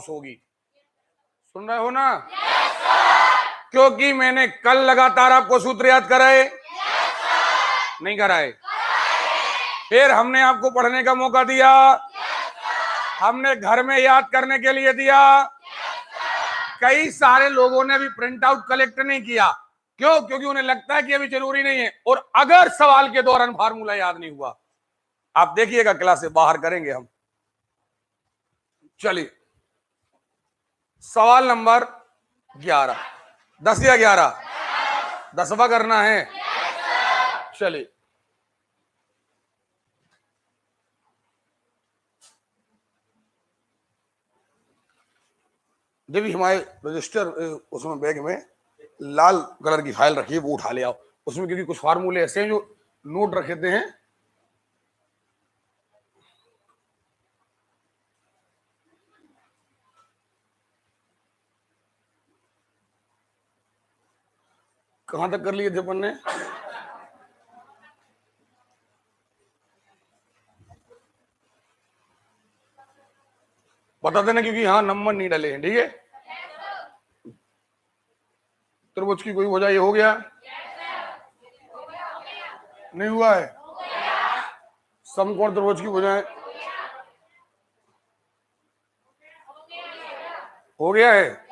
Bounce होगी। सुन रहे हो ना? क्योंकि मैंने कल लगातार आपको सूत्र याद कराए, नहीं कराए? फिर हमने आपको पढ़ने का मौका दिया, हमने घर में याद करने के लिए दिया। कई सारे लोगों ने अभी प्रिंट आउट कलेक्ट नहीं किया। क्यों? क्योंकि उन्हें लगता है कि अभी जरूरी नहीं है। और अगर सवाल के दौरान फार्मूला याद नहीं हुआ, आप देखिएगा क्लास से बाहर करेंगे हम। चलिए, सवाल नंबर 11, 10 या 11? 10वां करना है। चलिए, देवी हमारे रजिस्टर उसमें बैग में लाल कलर की फाइल रखी है, वो उठा ले आओ। उसमें क्योंकि कुछ फार्मूले ऐसे हैं जो नोट रखे थे हैं। कहां तक कर लिए थे अपन ने? बता देना, क्योंकि यहां नंबर नहीं डाले हैं। ठीक है? त्रिभुज की कोई वजह ये हो गया? नहीं हुआ है? समकोण त्रिभुज की वजह हो गया है?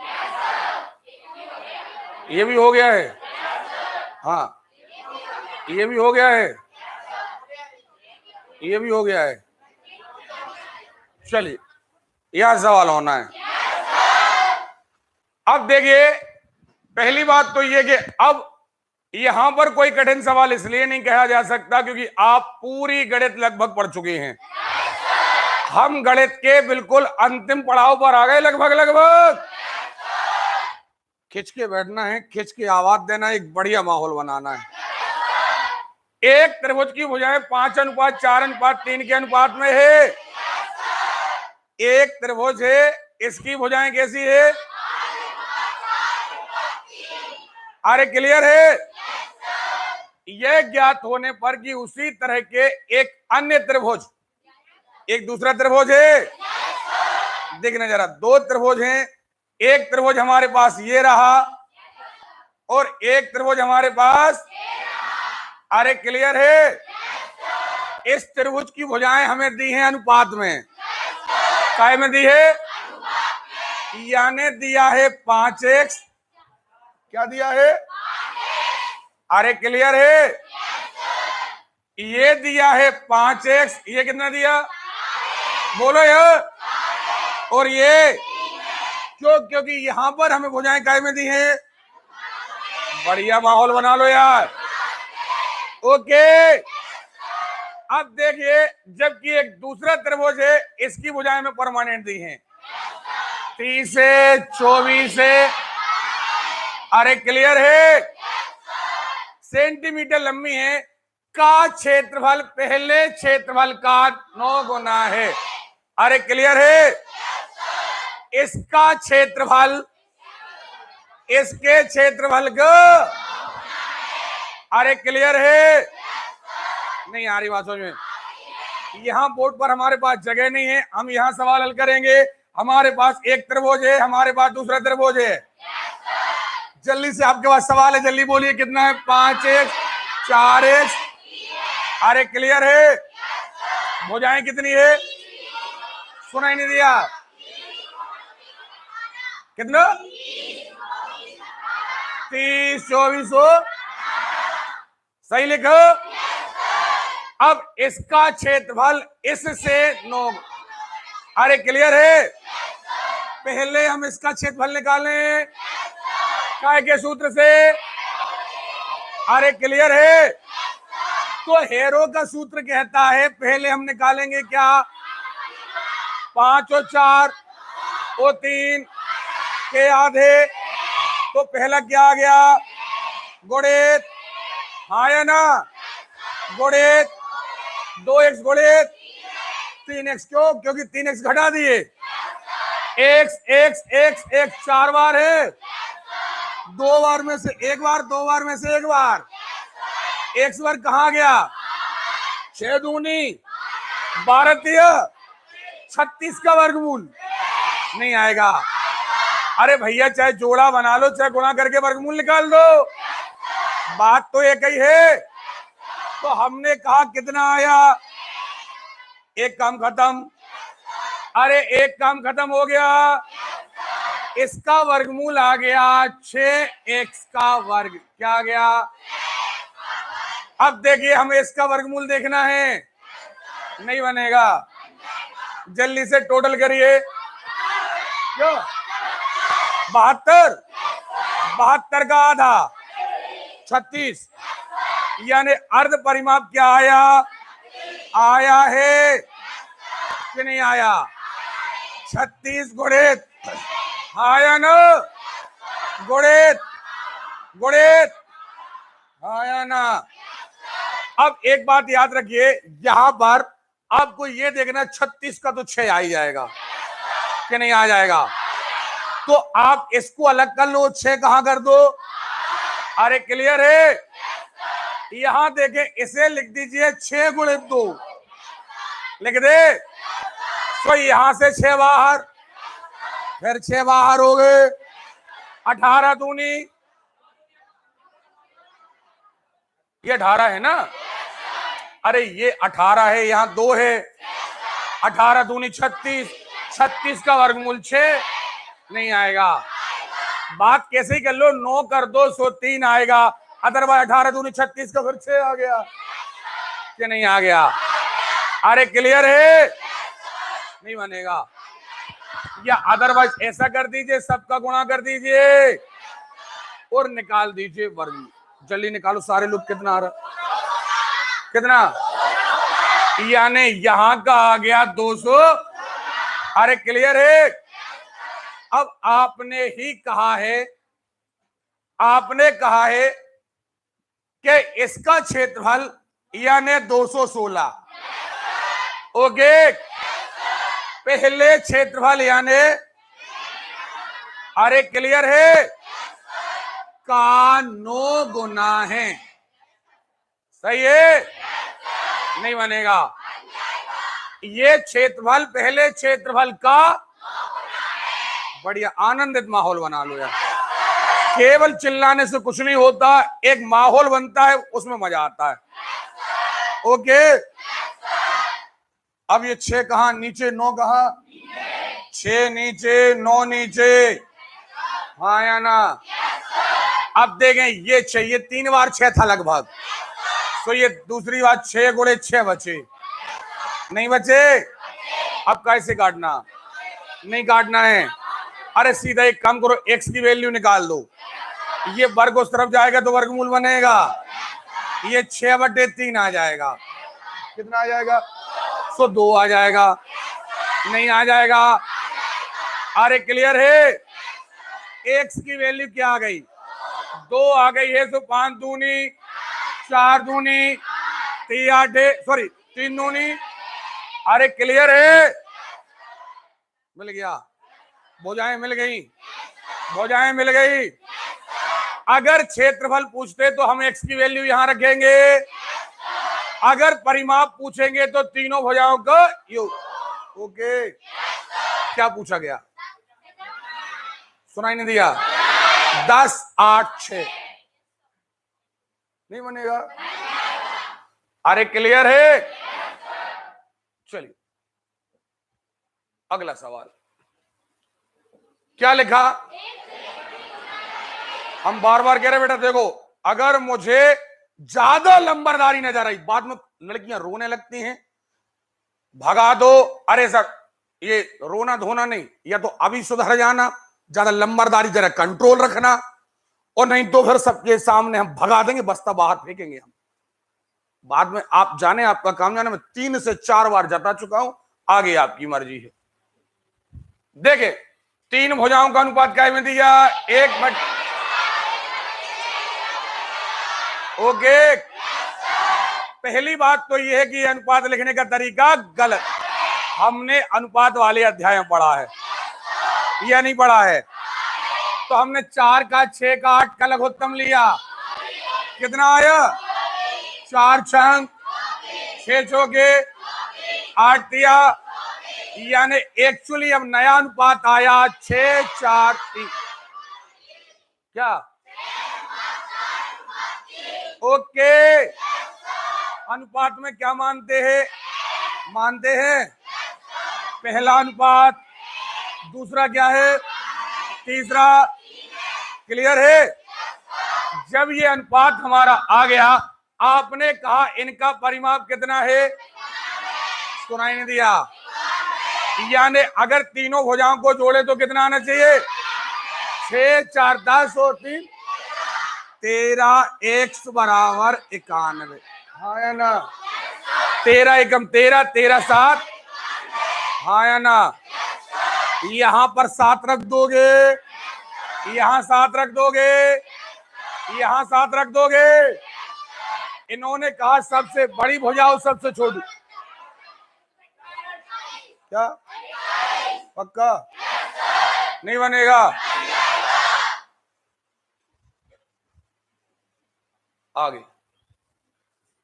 ये भी हो गया है? हाँ, ये भी हो गया है, ये भी हो गया है। चलिए, यह सवाल होना है। अब देखिए, पहली बात तो ये कि अब यहां पर कोई कठिन सवाल इसलिए नहीं कहा जा सकता क्योंकि आप पूरी गणित लगभग पढ़ चुके हैं। हम गणित के बिल्कुल अंतिम पड़ाव पर आ गए, लगभग। खिंच के बैठना है, खिंच के आवाज देना, एक बढ़िया माहौल बनाना है। एक त्रिभुज की भुजाएं 5:4:3 के अनुपात में है। एक त्रिभुज है, इसकी भुजाएं कैसी है? अरे क्लियर है? यह ज्ञात होने पर कि उसी तरह के एक अन्य त्रिभुज, एक दूसरा त्रिभुज है। देखना जरा, दो त्रिभुज हैं। एक त्रिभुज हमारे पास ये रहा और एक त्रिभुज हमारे पास, अरे क्लियर है? इस त्रिभुज की भुजाएं हमें दी हैं अनुपात में। काय में दी है? यानी दिया है 5x। क्या दिया है? अरे क्लियर है? ये दिया है 5x, ये कितना दिया? बोलो यार। और ये क्यों? क्योंकि यहां पर हमें भुजाएं काय में दी हैं। बढ़िया माहौल बना लो यार। ओके, अब देखिए, जबकि एक दूसरा त्रिभुज है, इसकी भुजाएं में परमानेंट दी हैं 30 से 24 से। अरे क्लियर है? सेंटीमीटर लंबी है। का क्षेत्रफल पहले क्षेत्रफल का 9 गुना है। अरे क्लियर है? इसका क्षेत्रफल इसके क्षेत्रफल का, अरे क्लियर है? नहीं आ रही बात समझ में? यहाँ बोर्ड पर हमारे पास जगह नहीं है, हम यहाँ सवाल हल करेंगे। हमारे पास एक त्रिभुज है, हमारे पास दूसरा त्रिभुज है। जल्दी से आपके पास सवाल है, जल्दी बोलिए, कितना है? 5x 4x। अरे क्लियर है? भुजाएं कितनी है? सुनाई नहीं दिया? कितना? 30 24 सही लिखो। अब इसका क्षेत्रफल इससे 9। अरे क्लियर है? पहले हम इसका क्षेत्रफल निकालें काय के सूत्र से। अरे क्लियर है? तो हेरो का सूत्र कहता है पहले हम निकालेंगे क्या? 5 और 4 और 3 के आधे। तो पहला क्या आ गया? गुणित, हाँ या ना? गुणित 2x गुणित 3x। क्यों? क्योंकि 3x घटा दिए। x x x x 4 बार है, 2 बार में से एक बार, 2 बार में से एक बार। x बार कहाँ गया? 6 दूनी 12 36 का वर्गमूल नहीं आएगा। अरे भैया चाहे जोड़ा बना लो चाहे गुणा करके वर्गमूल निकाल दो, बात तो एक ही है। तो हमने कहा कितना आया, एक काम खत्म। अरे एक काम खत्म हो गया, इसका वर्गमूल आ गया 6x का वर्ग। क्या आ गया? अब देखिए हमें इसका वर्गमूल देखना है, नहीं बनेगा। जल्दी से टोटल करिए। क्यों? 72, 72 का आधा 36, यानी अर्ध परिमाप क्या आया? आया है कि नहीं आया? 36 गुणित आया ना, गुणित गुणित आया ना। अब एक बात याद रखिए, यहां पर आपको ये देखना 36 का तो 6 आ ही जाएगा कि नहीं आ जाएगा। तो आप इसको अलग कर लो, 6 कहां कर दो। अरे क्लियर है? यहां देखें, इसे लिख दीजिए 6 गुणित 2, लिख दे। तो यहां से 6 बाहर, फिर 6 बाहर हो गए, 18 दूनी, ये 18 है ना। अरे ये 18 है, यहां 2 है, 18 दूनी 36, 36 का वर्गमूल 6 नहीं आएगा। बात कैसे ही कर लो, 9 कर दो 103 आएगा, अदरवाइज 18 दूनी 36 का फिर 6 आ गया कि नहीं आ गया। अरे क्लियर है? नहीं बनेगा। या अदरवाइज ऐसा कर दीजिए, सबका गुणा कर दीजिए और निकाल दीजिए वर्ग। जल्दी निकालो सारे लोग, कितना आ रहा, कितना, यानी यहां का आ गया 200। अरे क्लियर है? अब आपने ही कहा है, आपने कहा है कि इसका क्षेत्रफल यानी 216। ओके, पहले क्षेत्रफल यानी, अरे क्लियर है, का 9 गुना है। सही है? नहीं बनेगा। ये क्षेत्रफल पहले क्षेत्रफल का, बढ़िया आनंदित माहौल बना लो यार। केवल चिल्लाने से कुछ नहीं होता, एक माहौल बनता है, उसमें मजा आता है। ओके, अब ये 6 कहां नीचे, 9 कहां, 6 नीचे 9 नीचे, हाँ या ना। अब देखें ये 6, ये 3 बार 6 था लगभग, तो ये दूसरी बार 6 गुणे 6 बचे, नहीं बचे। अब कैसे काटना, नहीं काटना है। अरे सीधा एक काम करो, x की वैल्यू निकाल दो, ये वर्ग उस तरफ जाएगा तो वर्गमूल बनेगा, ये 6/3 आ जाएगा। कितना आ जाएगा? 2 आ जाएगा, नहीं आ जाएगा। अरे क्लियर है? x की वैल्यू क्या आ गई? 2 आ गई है, तो 5 दूनी 4 दूनी 3 8, सॉरी 3 दूनी। अरे क्लियर है? मिल गया, भुजाएं मिल गई, भुजाएं मिल गई। अगर क्षेत्रफल पूछते तो हम x की वैल्यू यहां रखेंगे, अगर परिमाप पूछेंगे तो तीनों भुजाओं का योग। ओके, क्या पूछा गया? सुनाई नहीं दिया? 10 8 6 नहीं बनेगा। अरे क्लियर है? चलिए अगला सवाल क्या लिखा? हम बार बार कह रहे बेटा देखो, अगर मुझे ज्यादा लंबरदारी नजर आई, बाद में लड़कियां रोने लगती हैं, भगा दो। अरे सर ये रोना धोना नहीं, या तो अभी सुधर जाना, ज्यादा लंबरदारी जरा कंट्रोल रखना, और नहीं तो फिर सबके सामने हम भगा देंगे, बस्ता बाहर फेंकेंगे हम। बाद में आप जाने, आपका काम जाने, मैं 3 से 4 बार जता चुका हूं, आगे आपकी मर्जी है। देखे 3 भुजाओं का अनुपात क्या में दिया? 1/। ओके, पहली बात तो यह है कि अनुपात लिखने का तरीका गलत। हमने अनुपात वाले अध्याय में पढ़ा है या नहीं पढ़ा है? तो हमने 4 का 6 का 8 का लघुत्तम लिया, कितना आया? 4 छंग 6 चौके 8 तिया, यानी एक्चुअली अब नया अनुपात आया 6:4:3। क्या? ओके, अनुपात में क्या मानते हैं? मानते हैं पहला अनुपात, दूसरा क्या है? तीसरा। क्लियर है? जब ये अनुपात हमारा आ गया, आपने कहा इनका परिमाप कितना है? सुनाई नहीं दिया? यानी अगर तीनों भुजाओं को जोड़े तो कितना आना चाहिए? 6, 4, 10 और 3 13, x बराबर 91। हाँ या ना? 13 एकम 13, 13 7। हाँ या ना? यहां पर 7 रख दोगे, यहां 7 रख दोगे, यहां 7 रख दोगे। इन्होंने कहा सबसे बड़ी भुजा और सबसे छोटी। क्या पक्का? नहीं बनेगा? आगे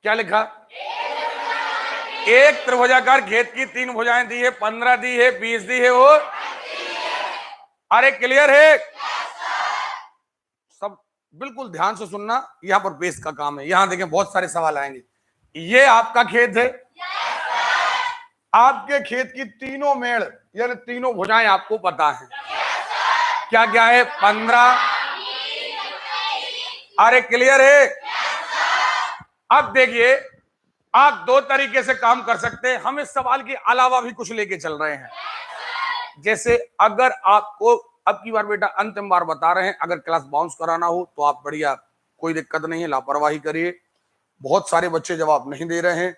क्या लिखा? एक त्रिभुजाकार खेत की 3 भुजाएं दी है, 15 दी है, 20 दी है और अरे क्लियर है? सब बिल्कुल ध्यान से सुनना, यहां पर बेस का काम है। यहां देखें बहुत सारे सवाल आएंगे। ये आपका खेत है, आपके खेत की तीनों मेड़ यानी तीनों भुजाएं आपको पता है। क्या क्या है? 15। अरे क्लियर है? अब देखिए, आप दो तरीके से काम कर सकते हैं। हम इस सवाल के अलावा भी कुछ लेके चल रहे हैं। जैसे अगर आपको अब की बार बेटा अंतिम बार बता रहे हैं, अगर क्लास बाउंस कराना हो तो आप बढ़िया, कोई दिक्कत नहीं है, लापरवाही करिए। बहुत सारे बच्चे जवाब नहीं दे रहे हैं।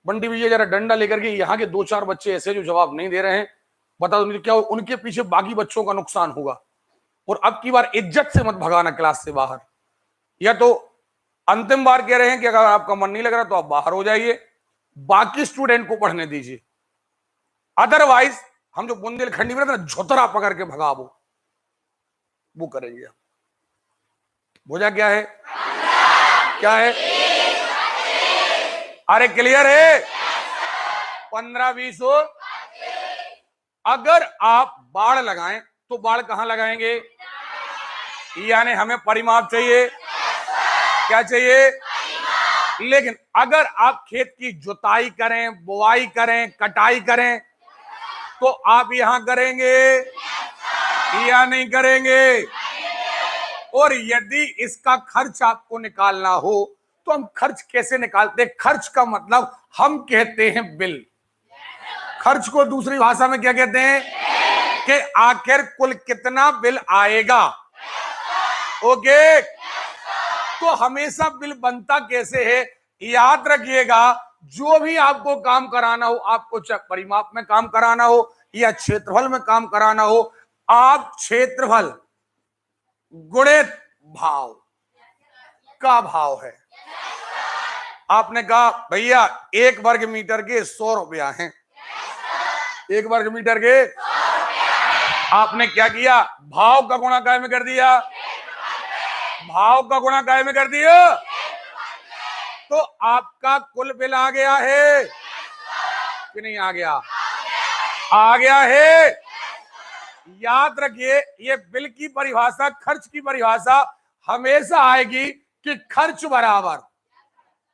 बंटी भैया जरा डंडा लेकर के, यहाँ के 2-4 बच्चे ऐसे जो जवाब नहीं दे रहे हैं, बता दो क्या उनके पीछे बाकी बच्चों का नुकसान होगा। और अब की बार इज्जत से मत भगाना क्लास से बाहर। या तो अंतिम बार कह रहे हैं कि अगर आपका मन नहीं लग रहा तो आप बाहर हो जाइए, बाकी स्टूडेंट को पढ़ने दीजिए। अदरवाइज हम जो बुंदेलखंडी में ना झोतरा पकड़ के भगा वो करेंगे। भुजा क्या है? क्या है? अरे क्लियर है? 15, 20 और अगर आप बाढ़ लगाएं तो बाढ़ कहां लगाएंगे? यानी हमें परिमाप चाहिए। क्या चाहिए? लेकिन अगर आप खेत की जुताई करें, बुआई करें, कटाई करें तो आप यहां करेंगे या नहीं करेंगे? और यदि इसका खर्च आपको निकालना हो तो हम खर्च कैसे निकालते हैं? खर्च का मतलब हम कहते हैं बिल। खर्च को दूसरी भाषा में क्या कहते हैं? कि आखिर कुल कितना बिल आएगा। ओके, तो हमेशा बिल बनता कैसे है? याद रखिएगा, जो भी आपको काम कराना हो, आपको चाहे परिमाप में काम कराना हो या क्षेत्रफल में काम कराना हो, आप क्षेत्रफल गुणित भाव का भाव है। आपने कहा भैया 1 वर्ग मीटर के 100 रुपया है, 1 वर्ग मीटर के। आपने क्या किया? भाव का गुणा काय में कर दिया, भाव का गुणा काय में कर दिया, तो आपका कुल बिल आ गया है कि नहीं आ गया? आ गया है। याद रखिए, ये बिल की परिभाषा, खर्च की परिभाषा हमेशा आएगी कि खर्च बराबर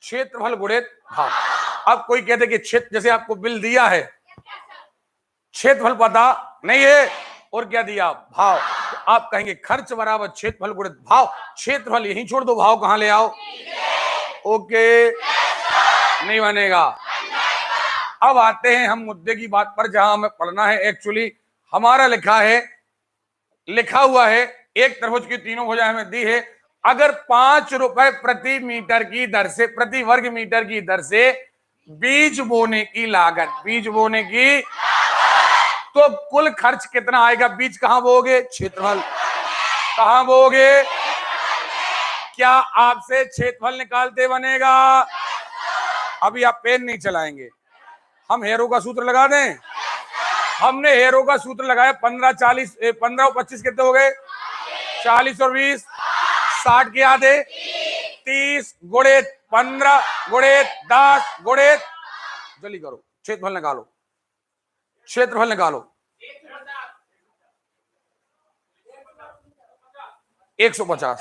क्षेत्रफल गुणित भाव। अब कोई कहते कि क्षेत्र, जैसे आपको बिल दिया है, क्षेत्रफल पता नहीं है और क्या दिया? भाव। तो आप कहेंगे खर्च बराबर क्षेत्रफल गुणित भाव। क्षेत्रफल यहीं छोड़ दो, भाव कहां ले आओ? ओके, नहीं बनेगा। अब आते हैं हम मुद्दे की बात पर, जहां हमें पढ़ना है। एक्चुअली हमारा लिखा हुआ है एक त्रिभुज की तीनों भुजाएं हमें दी है। अगर 5 रुपए प्रति मीटर की दर से, प्रति वर्ग मीटर की दर से बीज बोने की लागत, बीज बोने की, तो कुल खर्च कितना आएगा? बीज कहां बोओगे? क्षेत्रफल। कहां बोओगे? क्या आपसे क्षेत्रफल निकालते बनेगा? अभी आप पेन नहीं चलाएंगे, हम हेरो का सूत्र लगा दें। हमने हेरो का सूत्र लगाया। 15, 40, 15 और 25 कितने हो गए? 40 और 20 60 के आधे 30 गुणित 15 गुणित 10 गुणित, जल्दी करो, क्षेत्रफल निकालो। क्षेत्रफल निकालो। 150।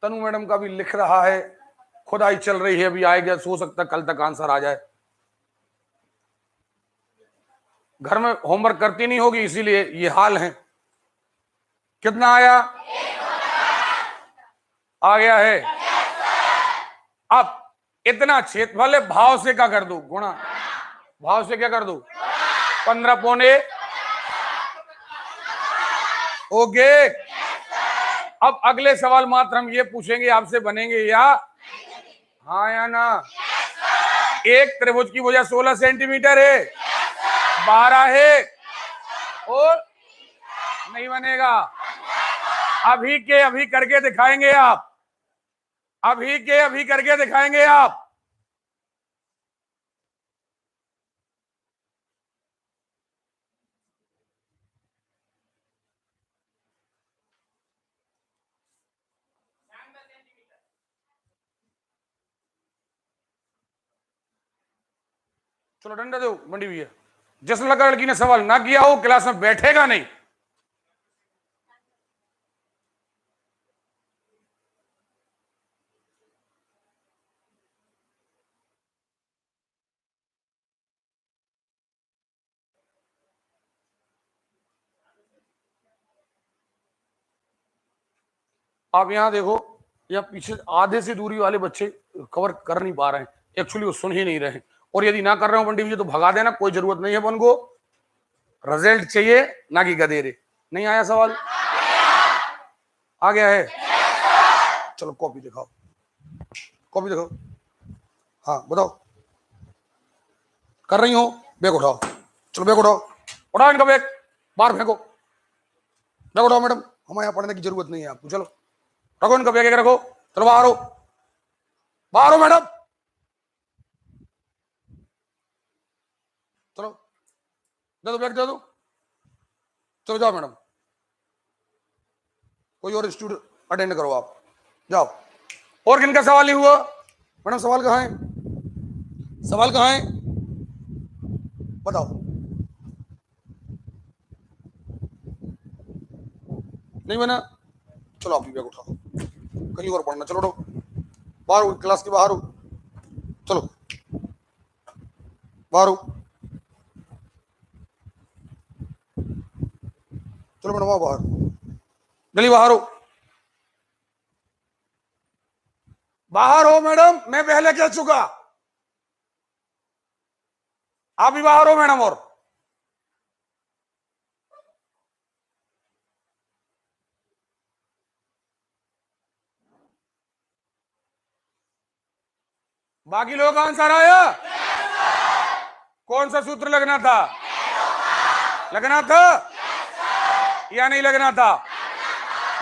तनु मैडम का भी लिख रहा है, खुदाई चल रही है, अभी आएगा, हो सकता कल तक आंसर आ जाए। घर में होमवर्क करती नहीं होगी इसीलिए ये हाल है। कितना आया? आ गया है। अब इतना क्षेत्रफल है, भाव से क्या कर दू? गुणा। भाव से क्या कर दू? 15 पौने। ओके। अब अगले सवाल मात्र हम ये पूछेंगे आपसे, बनेंगे या हाँ या ना? एक त्रिभुज की भुजा 16 सेंटीमीटर है, 12 है और नहीं बनेगा। अभी के अभी करके दिखाएंगे आप, अभी के अभी करके दिखाएंगे आप। चलो डंडा दो मंडी भैया। जिस लड़की ने सवाल ना किया हो क्लास में बैठेगा नहीं। आप यहां देखो, या पीछे आधे से दूरी वाले बच्चे कवर कर नहीं पा रहे हैं, एक्चुअली वो सुन ही नहीं रहे हैं। और यदि ना कर रहे हो पंडित जी तो भगा देना, कोई जरूरत नहीं है। अपन को रिजल्ट चाहिए ना कि गधेरे। नहीं आया सवाल? आ गया है? चलो कॉपी दिखाओ, कॉपी दिखाओ। हाँ बताओ, कर रही हो? बैग उठाओ, चलो बैग उठाओ, उठाओ इनका बैग, बाहर फेंको। बैग उठाओ मैडम, हमें यहाँ पढ़ने की जरूरत नहीं है आपको। चलो रखो इनका बैग, रखो। चलो बाहर हो, बाहर हो मैडम। चलो दे दो बैग, दे दो। चलो जाओ मैडम, कोई और स्टूडेंट अटेंड करो आप, जाओ। और किनका सवाल नहीं हुआ? मैडम सवाल कहाँ है? सवाल कहाँ है बताओ। नहीं बना? चलो आप भी बैग उठाओ, कहीं और पढ़ना। चलो उठो, बाहर हो, क्लास के बाहर हो। चलो बाहर हो, चलो मैडम आओ बाहर, जल्दी बाहर हो, बाहर हो मैडम। मैं पहले कह चुका, आप भी बाहर हो मैडम। और बाकी लोगों का आंसर आया? कौन सा सूत्र लगना था? लगना था या नहीं लगना था?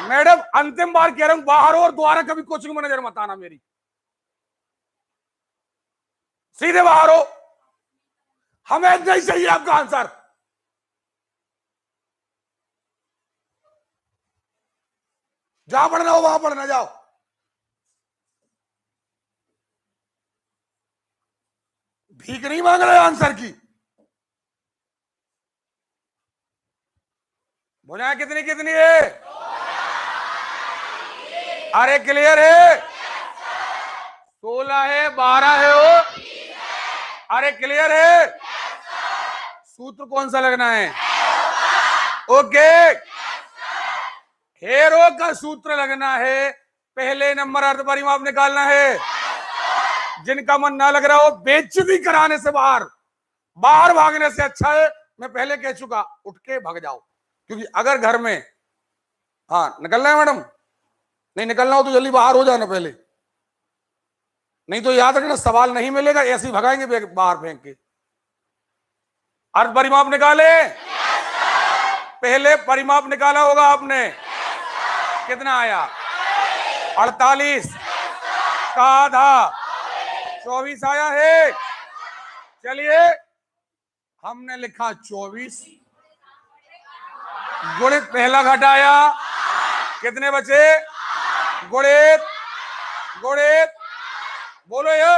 मैडम अंतिम बार कह रहा हूं, बाहर हो और दोबारा कभी कोचिंग में नजर मत आना मेरी। सीधे बाहर हो, हमें नहीं चाहिए आपका आंसर। जहां पढ़ना हो वहां पढ़ना, जाओ। भीख नहीं मांग रहे आंसर की। बोला कितनी कितनी है? अरे क्लियर है? 16 है, 12 है वो। अरे क्लियर है? सूत्र कौन सा लगना है? ओके, हेरो का सूत्र लगना है। पहले नंबर अर्ध परिमाप निकालना है। जिनका मन ना लग रहा हो बेइज्जती कराने से बाहर, बाहर भागने से अच्छा है, मैं पहले कह चुका, उठ के भाग जाओ। क्योंकि अगर घर में, हाँ निकलना है मैडम, नहीं निकलना हो तो जल्दी बाहर हो जाना पहले, नहीं तो याद रखना सवाल नहीं मिलेगा, ऐसे ही भगाएंगे बाहर फेंक के। अर्ध परिमाप निकाले? पहले परिमाप निकाला होगा आपने, कितना आया? 48 का आधा 24 आया है। चलिए हमने लिखा 24, गुणित पहला घटाया, कितने बचे? गुणित गुणित, बोलो ये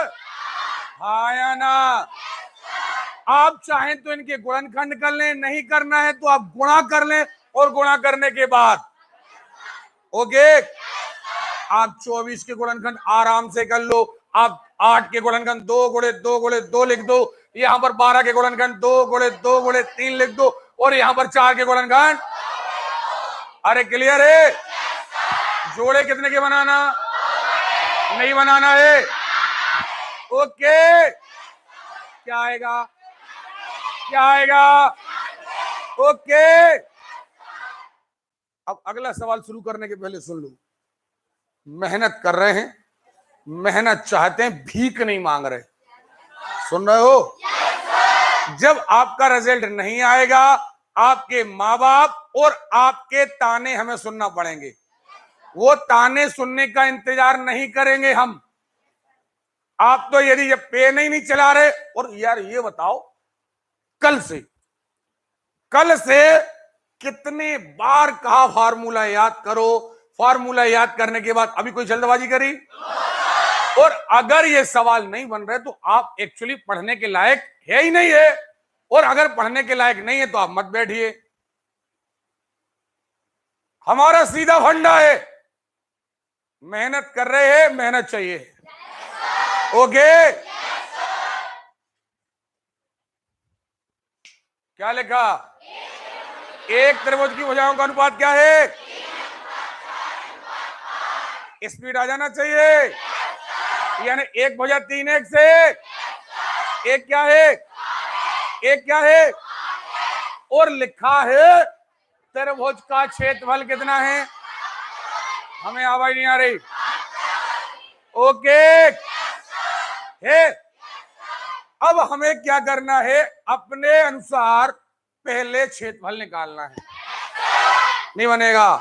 हाँ या ना? आप चाहें तो इनके गुणनखंड कर लें, नहीं करना है तो आप गुणा कर लें, और गुणा करने के बाद ओके आप 24 के गुणनखंड आराम से कर लो। आप 8 के गुणनखंड 2 गुणे 2 गुणे 2 लिख दो, यहां पर 12 के गुणनखंड 2 गुणे 2 गुणे 3 लिख दो, और यहां पर 4 के गुणनखंड। अरे क्लियर है? जोड़े कितने के बनाना? नहीं बनाना है। ओके क्या आएगा? क्या आएगा? ओके अब अगला सवाल शुरू करने के पहले सुन लो। मेहनत कर रहे हैं, मेहनत चाहते हैं, भीख नहीं मांग रहे। सुन रहे हो? जब आपका रिजल्ट नहीं आएगा, आपके माँ बाप और आपके ताने हमें सुनना पड़ेंगे। वो ताने सुनने का इंतजार नहीं करेंगे हम। आप तो यदि ये पेन ही नहीं चला रहे, और यार ये बताओ कल से कितने बार कहा फार्मूला याद करो, फार्मूला याद करने के बाद अभी कोई जल्दबाजी करी? और अगर ये सवाल नहीं बन रहे तो आप एक्चुअली पढ़ने के लायक है ही नहीं है, और अगर पढ़ने के लायक नहीं है तो आप मत बैठिए। हमारा सीधा फंडा है, मेहनत कर रहे हैं, मेहनत चाहिए। ओके क्या लिखा? एक त्रिभुज की भुजाओं का अनुपात क्या है? स्पीड आ जाना चाहिए, यानी एक भुजा 3x से एक क्या है? एक क्या है? और लिखा है त्रिभुज का क्षेत्रफल कितना है? हमें आवाज नहीं आ रही। ओके है। अब हमें क्या करना है? अपने अनुसार पहले क्षेत्रफल निकालना है। नहीं बनेगा,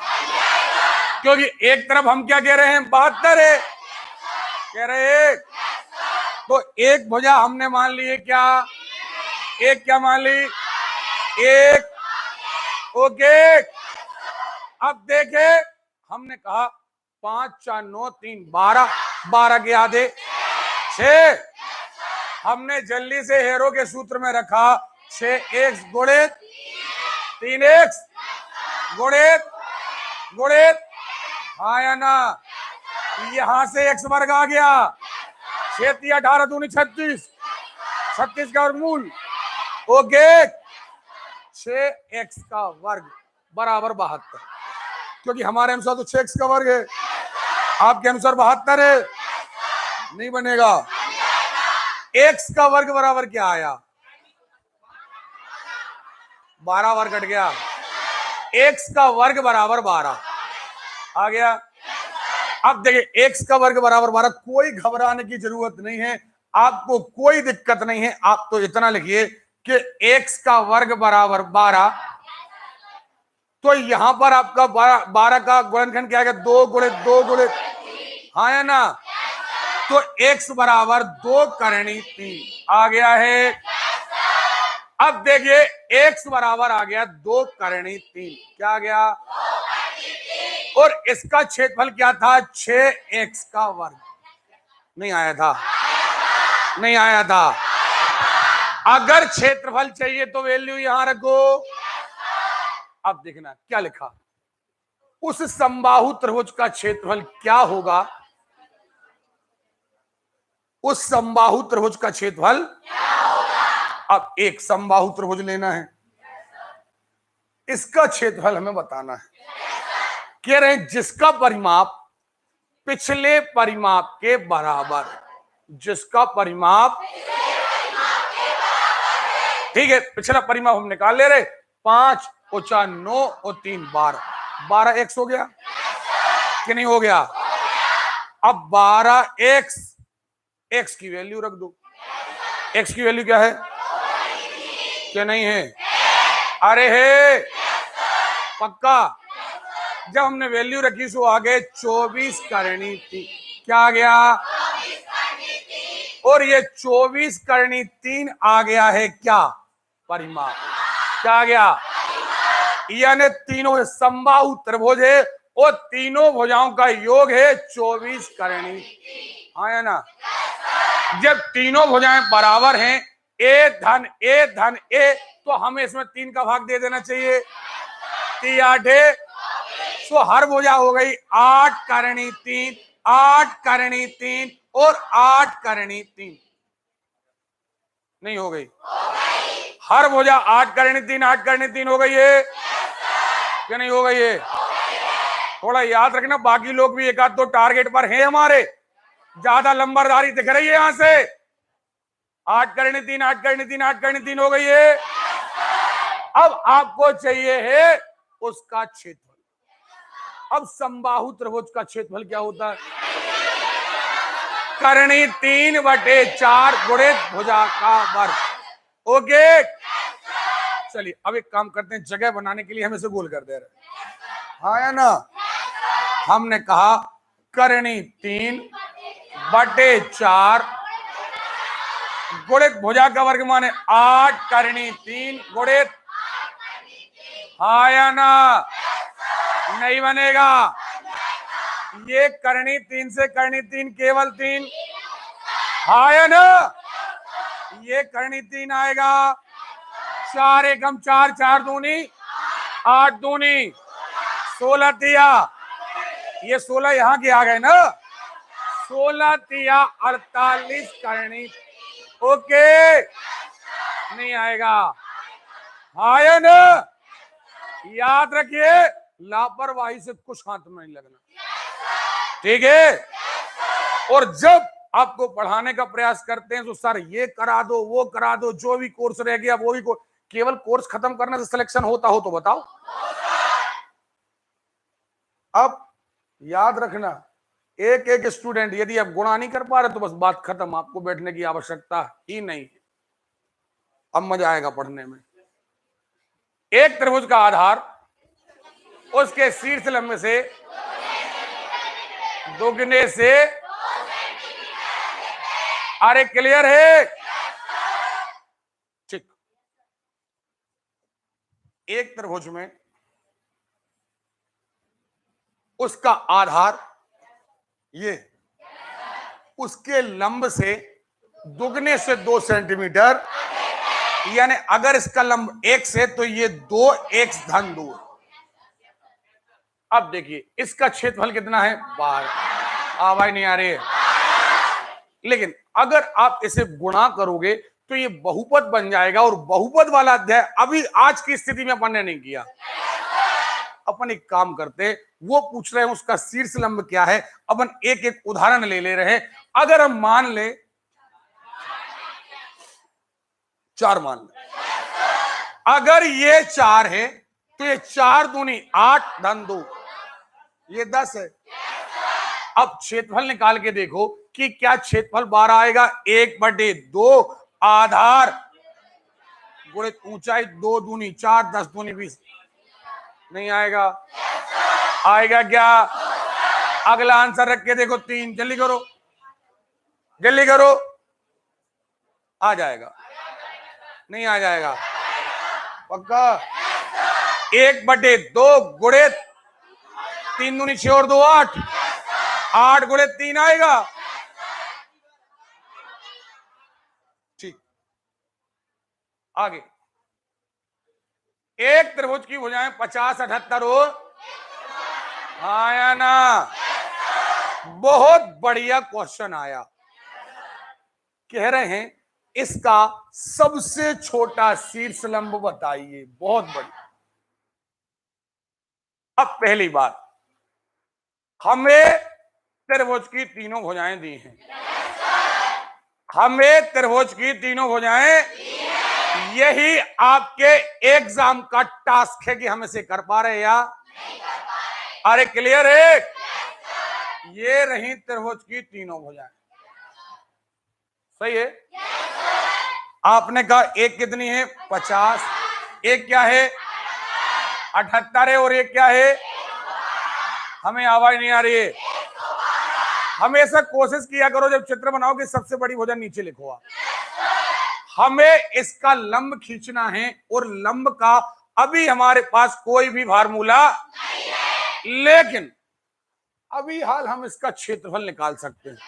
क्योंकि एक तरफ हम क्या कह रहे हैं? 72 है कह रहे हैं। तो एक भुजा हमने मान ली है क्या? एक क्या मान ली? एक। ओके अब देखे, हमने कहा 5 4 9 3 12, 12 के आधे 6। हमने जल्दी से हेरो के सूत्र में रखा 6x गुणित 3x गुणित गुणित, हाँ या ना? यहां से x वर्ग आ गया, 6 3 18 दूनी 36, 36 का वर्गमूल। ओके 6x का वर्ग बराबर 72, क्योंकि हमारे अनुसार तो 6x का वर्ग है, आपके अनुसार 72 है। नहीं बनेगा। x का वर्ग बराबर क्या आया? 12 वर्ग कट गया, x का वर्ग बराबर 12 आ गया। अब देखिए x का वर्ग बराबर 12, कोई घबराने की जरूरत नहीं है, आपको कोई दिक्कत नहीं है। आप तो इतना लिखिए कि x का वर्ग बराबर 12, तो यहां पर आपका 12 का गुणनखंड क्या है? 2 गुणित 2 गुणित, हाँ या ना? तो x बराबर 2 करणी 3 आ गया है। अब देखिए x बराबर आ गया 2 करणी 3, क्या आ गया? और इसका क्षेत्रफल क्या था? 6x का वर्ग। नहीं आया था, नहीं आया था। अगर क्षेत्रफल चाहिए तो वैल्यू यहां रखो। अब देखना क्या लिखा, उस समबाहु त्रिभुज का क्षेत्रफल क्या होगा? उस समबाहु त्रिभुज का क्षेत्रफल क्या होगा? अब एक समबाहु त्रिभुज लेना है, इसका क्षेत्रफल हमें बताना है। कह रहे हैं जिसका परिमाप पिछले परिमाप के बराबर, जिसका परिमाप, ठीक है, पिछला परिमाप हम निकाल ले रहे। 5 और 4 9 और 3 12, 12x हो गया कि नहीं हो गया? अब 12x, x की वैल्यू रख दो। x की वैल्यू क्या है? क्या नहीं है? अरे है पक्का। जब हमने वैल्यू रखी सो आ गए 24 करणी 3, क्या आ गया? और ये 24 करणी 3 आ गया है क्या? परिमाप। क्या आ गया? यानी तीनों समबाहु त्रिभुज है, और तीनों भुजाओं का योग है 24 करणी, हाँ या ना? जब तीनों भुजाएं बराबर हैं, ए धन ए, तो हमें इसमें 3 का भाग दे देना चाहिए। 3 8 तो हर भुजा हो गई 8 करणी 3, 8 करणी 3 और 8 करणी 3। नहीं हो गई? हर भुजा 8 करणी 3, 8 करणी 3 हो गई है क्या नहीं हो गई है? थोड़ा याद रखना, बाकी लोग भी एक आध दो टारगेट पर हैं हमारे, ज्यादा लंबरदारी दिख रही है यहां से। 8 करणी 3, 8 करणी 3, 8 करणी 3 हो गई है। अब आपको चाहिए है उसका क्षेत्रफल। अब समबाहु त्रिभुज का क्षेत्रफल क्या होता है? करणी 3/4 गुणित भुजा का वर्ग। ओके, चलिए अब एक काम करते हैं, जगह बनाने के लिए हम इसे गोल कर दे रहे। हाँ या ना? हमने कहा करणी 3/4 गुणित भुजा का वर्ग माने 8 करणी 3 गुणित। हाँ या ना? नहीं बनेगा। ये करणी 3 से करणी 3 केवल 3। हाँ या ना? ये करणी 3 आएगा। 4 एकम 4, 4 दूनी 8 दूनी 16 तिया, ये 16 यहां के आ गए ना। 16 तिया 48 करणी। ओके, नहीं आएगा। हाँ या ना? याद रखिए, लापरवाही से कुछ हाथ में नहीं लगना, ठीक है? और जब आपको पढ़ाने का प्रयास करते हैं तो सर ये करा दो, वो करा दो, जो भी कोर्स रह गया वो भी केवल कोर्स खत्म करने से सिलेक्शन होता हो तो बताओ। अब याद रखना, एक एक स्टूडेंट यदि आप गुणा नहीं कर पा रहे तो बस बात खत्म, आपको बैठने की आवश्यकता ही नहीं। अब मजा आएगा पढ़ने में। एक त्रिभुज का आधार उसके शीर्ष लंब से दुगने से, अरे क्लियर है? ठीक। एक त्रिभुज में उसका आधार ये उसके लंब से दुगने से 2 सेंटीमीटर, यानी अगर इसका लंब x है तो ये 2x धन 2। अब देखिए इसका क्षेत्रफल कितना है? 12। आवाज नहीं आ रही है? लेकिन अगर आप इसे गुणा करोगे तो ये बहुपद बन जाएगा, और बहुपद वाला अध्याय अभी आज की स्थिति में अपन ने नहीं किया। अपन एक काम करते हैं, वो पूछ रहे हैं उसका शीर्ष लंब क्या है, अपन एक एक उदाहरण ले रहे हैं। अगर हम मान ले 4 मान ले, अगर ये 4 है तो ये 4 दूनी 8 धन 2, ये 10 है। अब क्षेत्रफल निकाल के देखो कि क्या क्षेत्रफल 12 आएगा? 1/2 आधार गुणित ऊंचाई 2 दूनी 4, 10 दूनी 20। नहीं आएगा? आएगा क्या? अगला आंसर रख के देखो 3। जल्दी करो, जल्दी करो। आ जाएगा? नहीं आ जाएगा? पक्का? 1/2 गुणित 3 दूनी 6 और 2 8, 8 गुणित 3 आएगा। ठीक, आगे। एक त्रिभुज की भुजाएं 50 78 और, हाँ या ना? बहुत बढ़िया क्वेश्चन आया। कह रहे हैं इसका सबसे छोटा शीर्ष लंब बताइए। बहुत बढ़िया। अब पहली बात, हमें त्रिभुज की तीनों भुजाएं दी हैं। हमें त्रिभुज की तीनों भुजाएं, यही आपके एग्जाम का टास्क है कि हम इसे कर पा रहे या नहीं कर पा रहे। अरे क्लियर है? ये रही त्रिभुज की तीनों भुजाएं। सही है? आपने कहा एक कितनी है? 50। एक क्या है? 78 है। और एक क्या है? हमें आवाज नहीं आ रही है? हमेशा कोशिश किया करो जब चित्र बनाओगे सबसे बड़ी भुजा नीचे लिखो आप। हमें इसका लंब खींचना है, और लंब का अभी हमारे पास कोई भी फार्मूला नहीं है, लेकिन अभी हाल हम इसका क्षेत्रफल निकाल सकते हैं।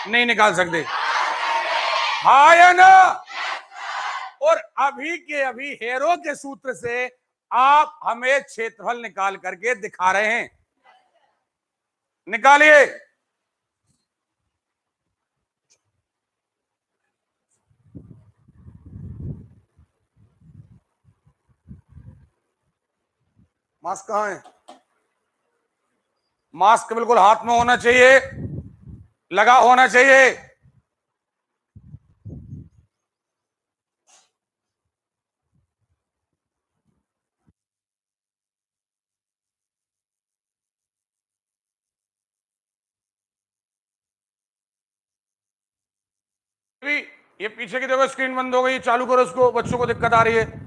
नहीं निकाल सकते? हाँ या ना? और अभी के अभी हेरो के सूत्र से आप हमें क्षेत्रफल निकाल करके दिखा रहे हैं। निकालिए। मास्क कहां है? मास्क बिल्कुल हाथ में होना चाहिए, लगा होना चाहिए। ये पीछे की देखो, स्क्रीन बंद हो गई, चालू करो इसको, बच्चों को दिक्कत आ रही है।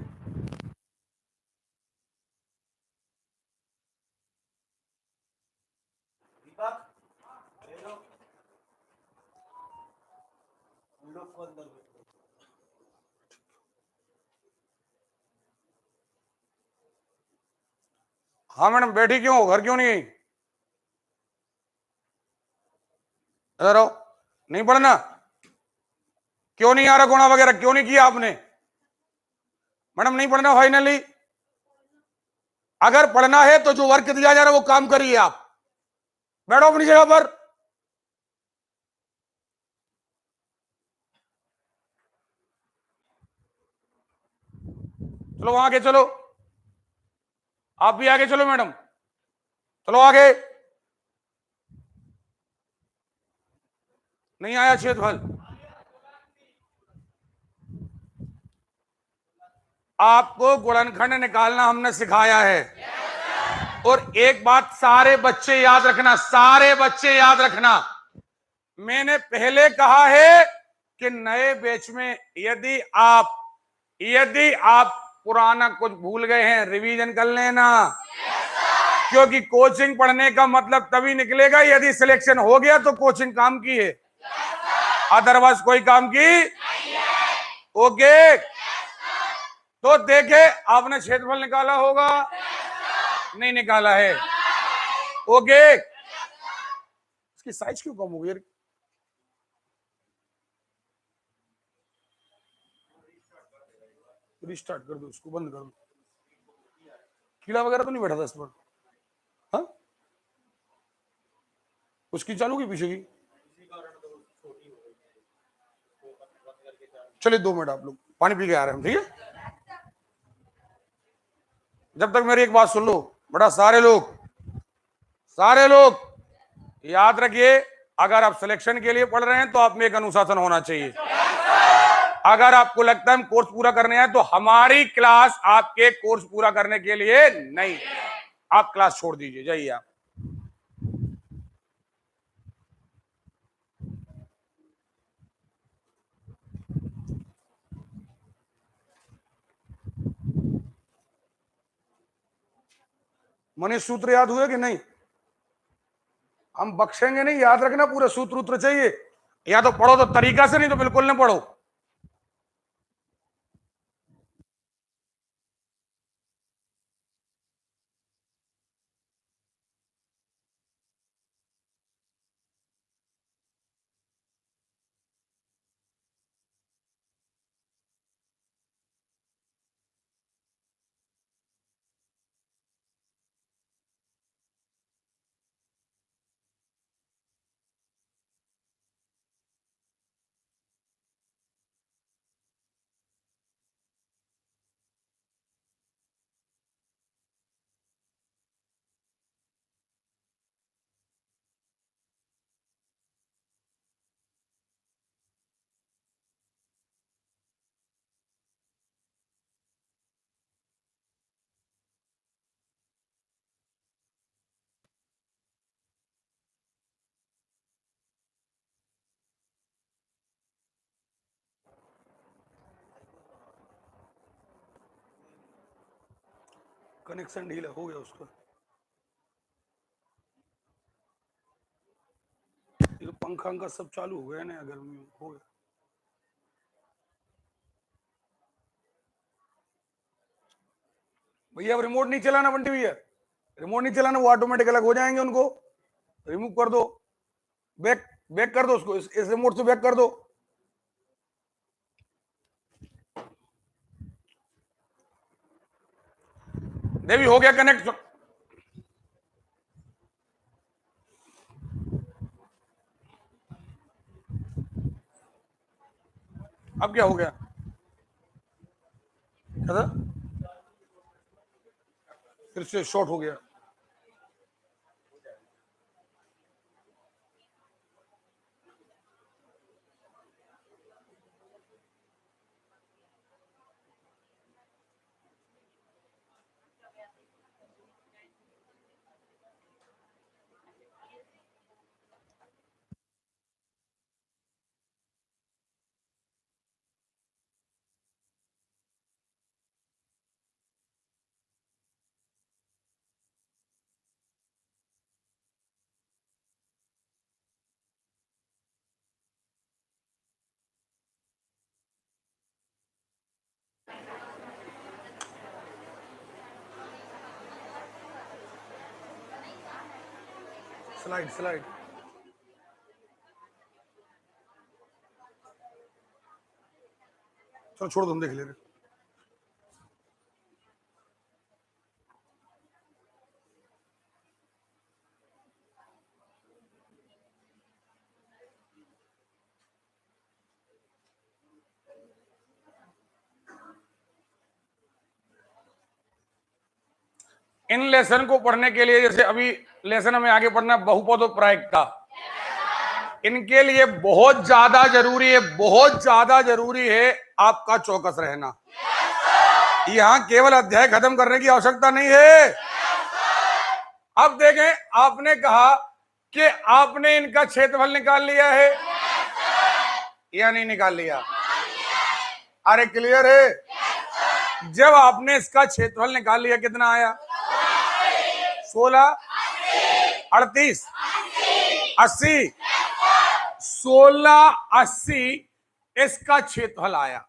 हाँ मैडम, बैठी क्यों हो? घर क्यों नहीं गई? इधर आओ। नहीं पढ़ना? क्यों नहीं आ रहा? गुणा वगैरह क्यों नहीं किया आपने? मैडम नहीं पढ़ना फाइनली? अगर पढ़ना है तो जो वर्क दिया जा रहा है वो काम करिए आप। बैठो अपनी जगह पर। चलो आगे चलो, आप भी आगे चलो मैडम, चलो आगे। नहीं आया क्षेत्रफल? आपको गुणनखंड निकालना हमने सिखाया है। और एक बात सारे बच्चे याद रखना, सारे बच्चे याद रखना, मैंने पहले कहा है कि नए बैच में यदि आप पुराना कुछ भूल गए हैं, रिवीजन कर लेना। क्योंकि कोचिंग पढ़ने का मतलब तभी निकलेगा यदि सिलेक्शन हो गया तो कोचिंग काम की है, अदरवाइज कोई काम की। ओके, तो देखे आपने क्षेत्रफल निकाला होगा, नहीं निकाला है? ओके, इसकी साइज क्यों कम हो गई? रिस्टार्ट कर दो, इसको बंद कर दो। कीड़ा वगैरह तो नहीं बैठा था इस पर? हाँ, उसकी चालू की पीछे की? चलिए 2 मिनट, आप लोग पानी पी के आ रहे हैं, ठीक है? जब तक मेरी एक बात सुन लो बेटा, सारे लोग याद रखिए, अगर आप सिलेक्शन के लिए पढ़ रहे हैं तो आप में एक अनुशासन होना चाहिए। अगर आपको लगता है हम कोर्स पूरा करने हैं तो हमारी क्लास आपके कोर्स पूरा करने के लिए नहीं, आप क्लास छोड़ दीजिए, जाइए आप। मनीष सूत्र याद हुए कि नहीं? हम बख्शेंगे नहीं, याद रखना, पूरे सूत्र उत्र चाहिए। या तो पढ़ो तो तरीका से, नहीं तो बिल्कुल ना पढ़ो। कनेक्शन ढीला हो गया उसका। ये तो पंखा का सब चालू हो गया ना, गर्मी में हो गया। भैया अब रिमोट नहीं चलाना, बंटी भैया रिमोट नहीं चलाना, वो ऑटोमेटिक अलग हो जाएंगे, उनको रिमूव कर दो। बैक बैक कर दो उसको, इस रिमोट से बैक कर दो। देवी हो गया कनेक्ट। अब क्या हो गया? क्या था? फिर से शॉर्ट हो गया। स्लाइड स्लाइड चलो छोड़ दो, हम देख ले रहे। इन लेसन को पढ़ने के लिए, जैसे अभी लेसन हमें आगे पढ़ना बहुपदोपरायिकता, इनके लिए बहुत ज्यादा जरूरी है, बहुत ज्यादा जरूरी है आपका चौकस रहना। यहां केवल अध्याय खत्म करने की आवश्यकता नहीं है। अब देखें, आपने कहा कि आपने इनका क्षेत्रफल निकाल लिया है या नहीं निकाल लिया? अरे क्लियर है? जब आपने इसका क्षेत्रफल निकाल लिया, कितना आया? 16, 38, 80, 16, 80 इसका क्षेत्रफल आया।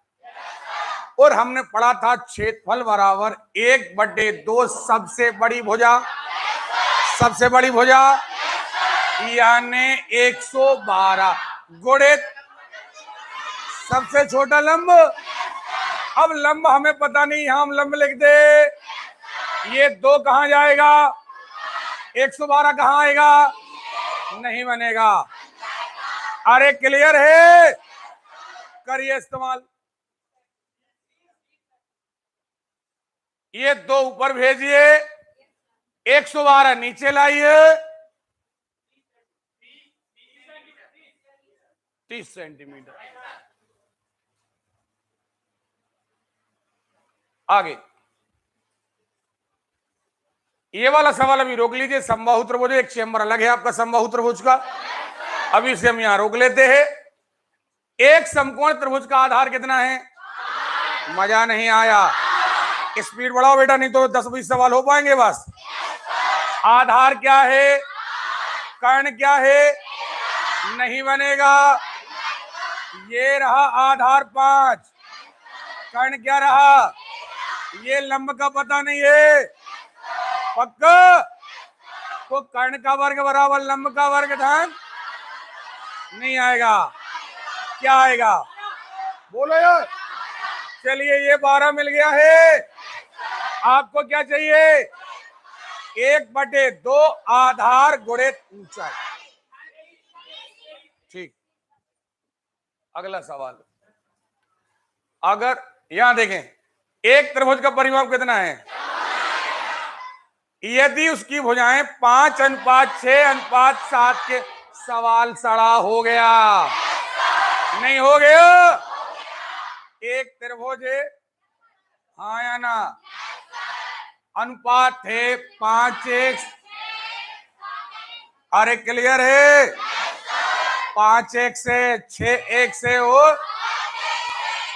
और हमने पढ़ा था क्षेत्रफल बराबर 1/2 सबसे बड़ी भुजा, सबसे बड़ी भुजा यानी 112 गुणित सबसे छोटा लंब। अब लंब हमें पता नहीं, यहां हम लंब लिख दे, ये 2 कहां जाएगा? 112 कहां आएगा? नहीं बनेगा। अरे क्लियर है? करिए इस्तेमाल। ये 2 ऊपर भेजिए, 112 नीचे लाइए, 30 सेंटीमीटर। आगे ये वाला सवाल अभी रोक लीजिए। समबाहु त्रिभुज, एक चेंबर अलग है आपका समबाहु त्रिभुज का, अभी इसे हम यहां रोक लेते हैं। एक समकोण त्रिभुज का आधार कितना है? मजा नहीं आया, स्पीड बढ़ाओ बेटा, नहीं तो 10-20 सवाल हो पाएंगे बस। आधार क्या है? कर्ण क्या है? नहीं बनेगा। ये रहा आधार 5, कर्ण क्या रहा? ये लंब का पता नहीं है पक्का। तो कर्ण का वर्ग बराबर लंब का वर्ग धन नहीं आएगा। क्या आएगा? बोलो यार। चलिए ये 12 मिल गया है। आपको क्या चाहिए? 1/2 आधार गुणित ऊंचाई। ठीक, अगला सवाल। अगर यहां देखें, एक त्रिभुज का परिमाप कितना है? यदि उसकी भुजाएं 5:6:7 के, सवाल सड़ा हो गया। नहीं हो गया? एक त्रिभुज है, हाँ या ना? अनुपात है 5:1। अरे क्लियर है? 5:1 से 6:1 से हो।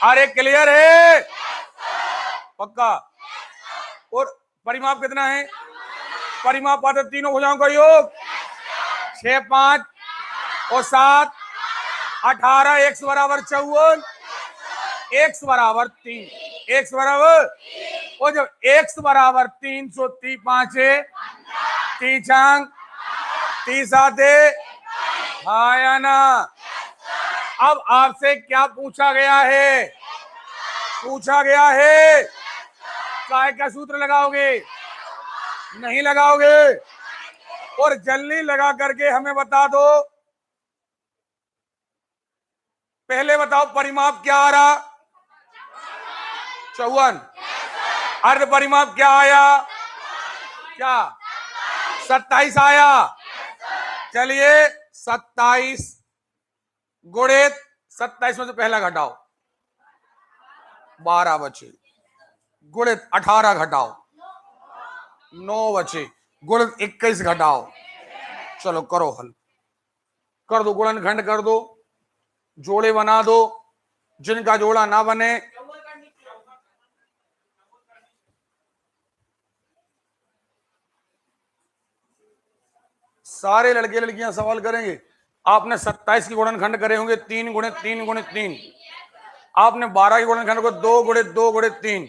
अरे क्लियर है? पक्का। और परिमाप कितना है? परिमाप पाते तीनों भुजाओं का योग 6, 5 और 7, 18, x बराबर 54, x बराबर 3, x बराबर, और जब x बराबर 330, 5 30 अंक, 30 आते, हाँ या ना? अब आपसे क्या पूछा गया है? पूछा गया है काय का सूत्र लगाओगे? नहीं लगाओगे? और जल्दी लगा करके हमें बता दो, पहले बताओ परिमाप क्या आ रहा? 54। अर्ध परिमाप क्या आया? क्या? 27 आया। चलिए 27 गुणित 27 में से पहला घटाओ 12 बचे, गुणित 18 घटाओ 9 बचे, गुणित 21 घटाओ। चलो करो हल, कर दो गुणनखंड, कर दो, जोड़े बना दो, जिनका जोड़ा ना बने सारे लड़के लड़कियां सवाल करेंगे। आपने 27 की गुणनखंड करे होंगे 3 गुणित 3 गुणित 3। आपने 12 के गुणनखंड को 2 गुणित 2 गुणित 3।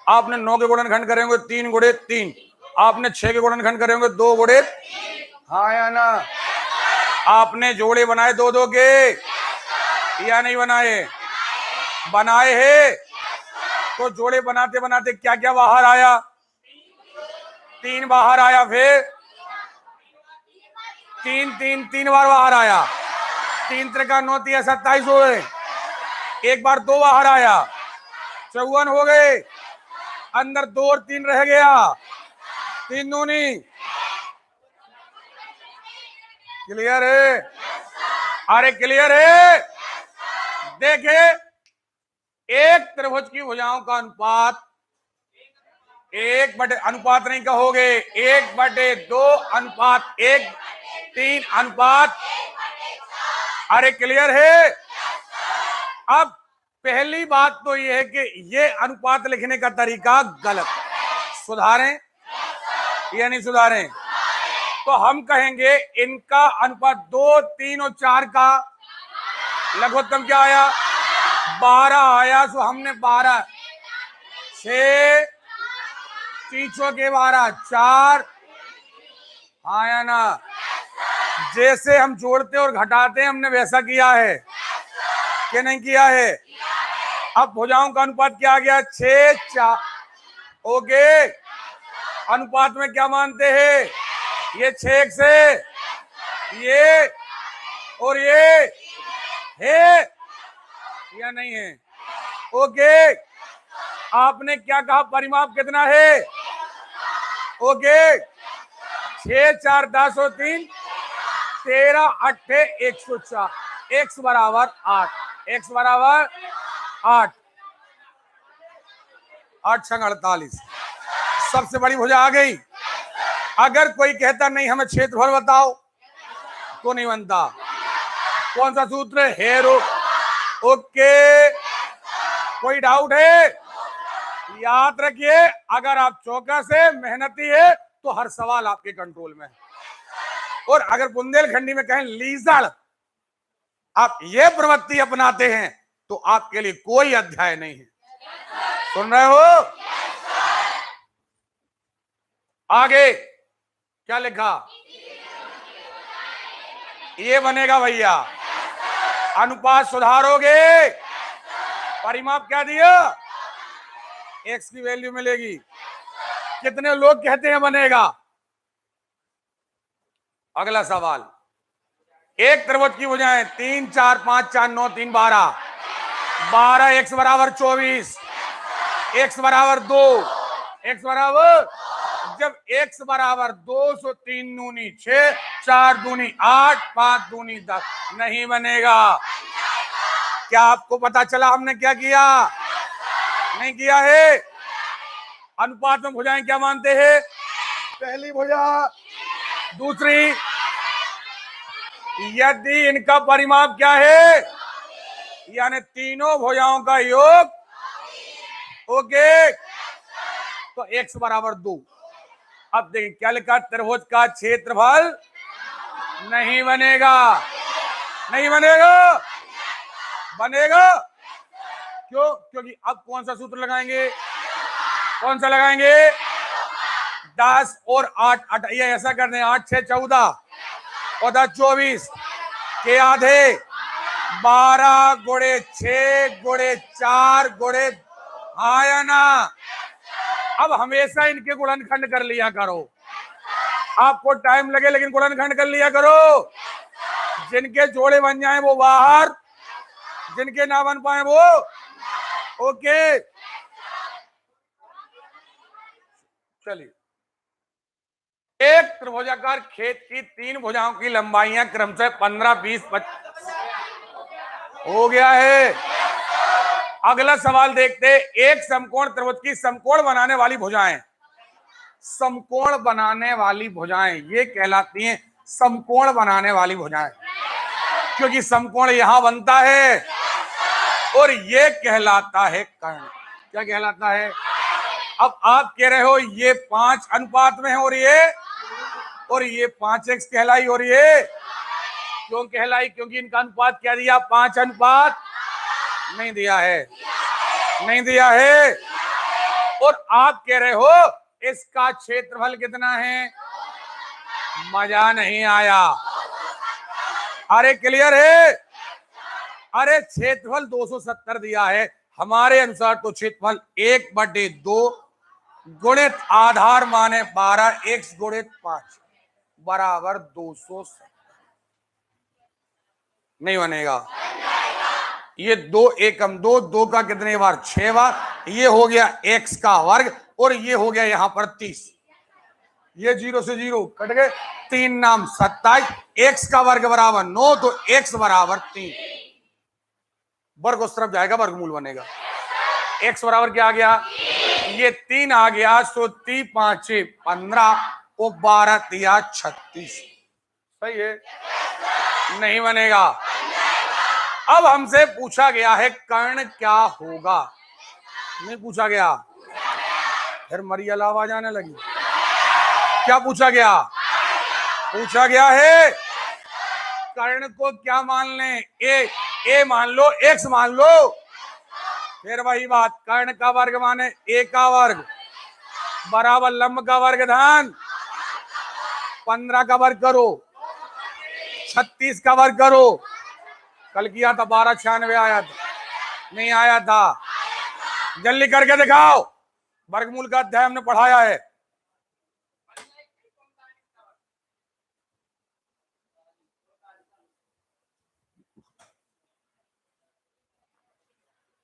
आपने 9 के गुणनखंड करे होंगे 3 गुणित 3। आपने 6 के गुणनखंड करे होंगे 2 गुणित, हाँ या ना? आपने जोड़े बनाए दो दो के या नहीं बनाए? बनाए हैं। तो जोड़े बनाते बनाते क्या क्या बाहर आया? 3 बाहर आया, फिर 3 बार बाहर आया। 3 त्रिका 9 तिया 27 हो गए। एक बार 2 बाहर आया, 54 हो गए। अंदर 2 और 3 रह गया, 3 दूनी। क्लियर है? अरे क्लियर है? देखे, एक त्रिभुज की भुजाओं का अनुपात 1/, अनुपात नहीं कहोगे, 1/2 अनुपात 1, 3 अनुपात। अरे क्लियर है? अब पहली बात तो यह है कि ये अनुपात लिखने का तरीका गलत, सुधारें या नहीं सुधारें? तो हम कहेंगे इनका अनुपात 2, 3 और 4 का लघुत्तम क्या आया? 12 आया। तो हमने 12, 6 तीसों के 12 4, आया ना? जैसे हम जोड़ते और घटाते हैं हमने वैसा किया है कि नहीं किया है? अब भुजाओं का अनुपात क्या आ गया? 6, 4। ओके, अनुपात में क्या मानते हैं? ये 6 से ये और ये है या नहीं है? ओके, आपने क्या कहा? परिमाप कितना है? ओके, 6, 4, 10 और 3 13, 8, 104। x बराबर 8, x बराबर 8, 8 छंग 48। सबसे बड़ी भुजा आ गई। अगर कोई कहता नहीं हमें क्षेत्रफल बताओ तो नहीं बनता। कौन सा सूत्र है? हेरो। ओके, कोई डाउट है? याद रखिए, अगर आप चौकस है, मेहनती है, तो हर सवाल आपके कंट्रोल में है। और अगर बुंदेलखंडी में कहें लीजड़, आप ये प्रवृत्ति अपनाते हैं तो आपके लिए कोई अध्याय नहीं है। सुन रहे हो? आगे क्या लिखा? ये बनेगा भैया, अनुपात सुधारोगे, परिमाप क्या दिया? x की वैल्यू मिलेगी। कितने लोग कहते हैं बनेगा? अगला सवाल, एक त्रिभुज की भुजाएं 3, 4, 5, 4, 9, 3, 12, 12 x बराबर 24, x बराबर 2, x बराबर, जब x बराबर 2 तो 3 दूनी 6, 4 दूनी 8, 5 दूनी 10, नहीं बनेगा। क्या आपको पता चला हमने क्या किया? नहीं किया है? अनुपात में भुजाएं क्या मानते हैं? पहली भुजा, दूसरी, यदि इनका परिमाप क्या है, यानी तीनों भुजाओं का योग, ओके, तो x बराबर 2। अब देखिए क्या लिखा? त्रिभुज का क्षेत्रफल नहीं बनेगा। नहीं बनेगा? बनेगा। क्यों? क्योंकि अब कौन सा सूत्र लगाएंगे? कौन सा लगाएंगे? 10 और 8, ये ऐसा कर दें, 8, 6, 14 और 10, 24 के आधे, 12 गुणे 6 गुणे 4 गुणे, हाँ या ना? अब हमेशा इनके गुणनखंड कर लिया करो। आपको टाइम लगे लेकिन गुणनखंड कर लिया करो। जिनके जोड़े बन जाए वो बाहर, जिनके ना बन पाए वो ओके। चलिए, एक त्रिभुजाकार खेत की 3 भुजाओं की लंबाइयां क्रमशः 15, 20, 25 हो गया है। अगला सवाल देखते हैं। एक समकोण त्रिभुज की समकोण बनाने वाली भुजाएं, समकोण बनाने वाली भुजाएं ये कहलाती हैं समकोण बनाने वाली भुजाएं, क्योंकि समकोण यहां बनता है और ये कहलाता है कर्ण। क्या कहलाता है? अब आप कह रहे हो ये 5 अनुपात में है और ये 5x कहलाई, और ये क्यों कहलाई? क्योंकि इनका अनुपात क्या दिया? 5 अनुपात नहीं दिया है, नहीं दिया है। और आप कह रहे हो इसका क्षेत्रफल कितना है? मजा नहीं आया। अरे क्लियर है? अरे क्षेत्रफल 270 दिया है, हमारे अनुसार तो क्षेत्रफल 1/2 गुणित आधार माने 12 x गुणित 5 बराबर 270 नहीं बनेगा। ये 2 एकम 2, 2 का कितने बार? 6 बार। ये हो गया x का वर्ग और ये हो गया यहां पर 30। ये 0 से 0 कट गए, 3 नाम 27, x का वर्ग बराबर 9, तो x बराबर 3। वर्ग उस तरफ जाएगा, वर्गमूल बनेगा। x बराबर क्या आ गया? ये 3 आ गया, सो 3 5 15 और 12 3 36। सही है? नहीं बनेगा। अब हमसे पूछा गया है कर्ण क्या होगा, नहीं पूछा गया। फिर मरिया आवाज आने लगी। क्या पूछा गया? पूछा गया है कर्ण को क्या मान लें? ए मान लो, x मान लो। फिर वही बात, कर्ण का वर्ग माने a का वर्ग बराबर लंब का वर्ग धन 15 का वर्ग करो, 36 का वर्ग करो। कल किया था 1296 आया था, नहीं आया था? जल्दी करके दिखाओ। वर्गमूल का अध्याय हमने पढ़ाया है।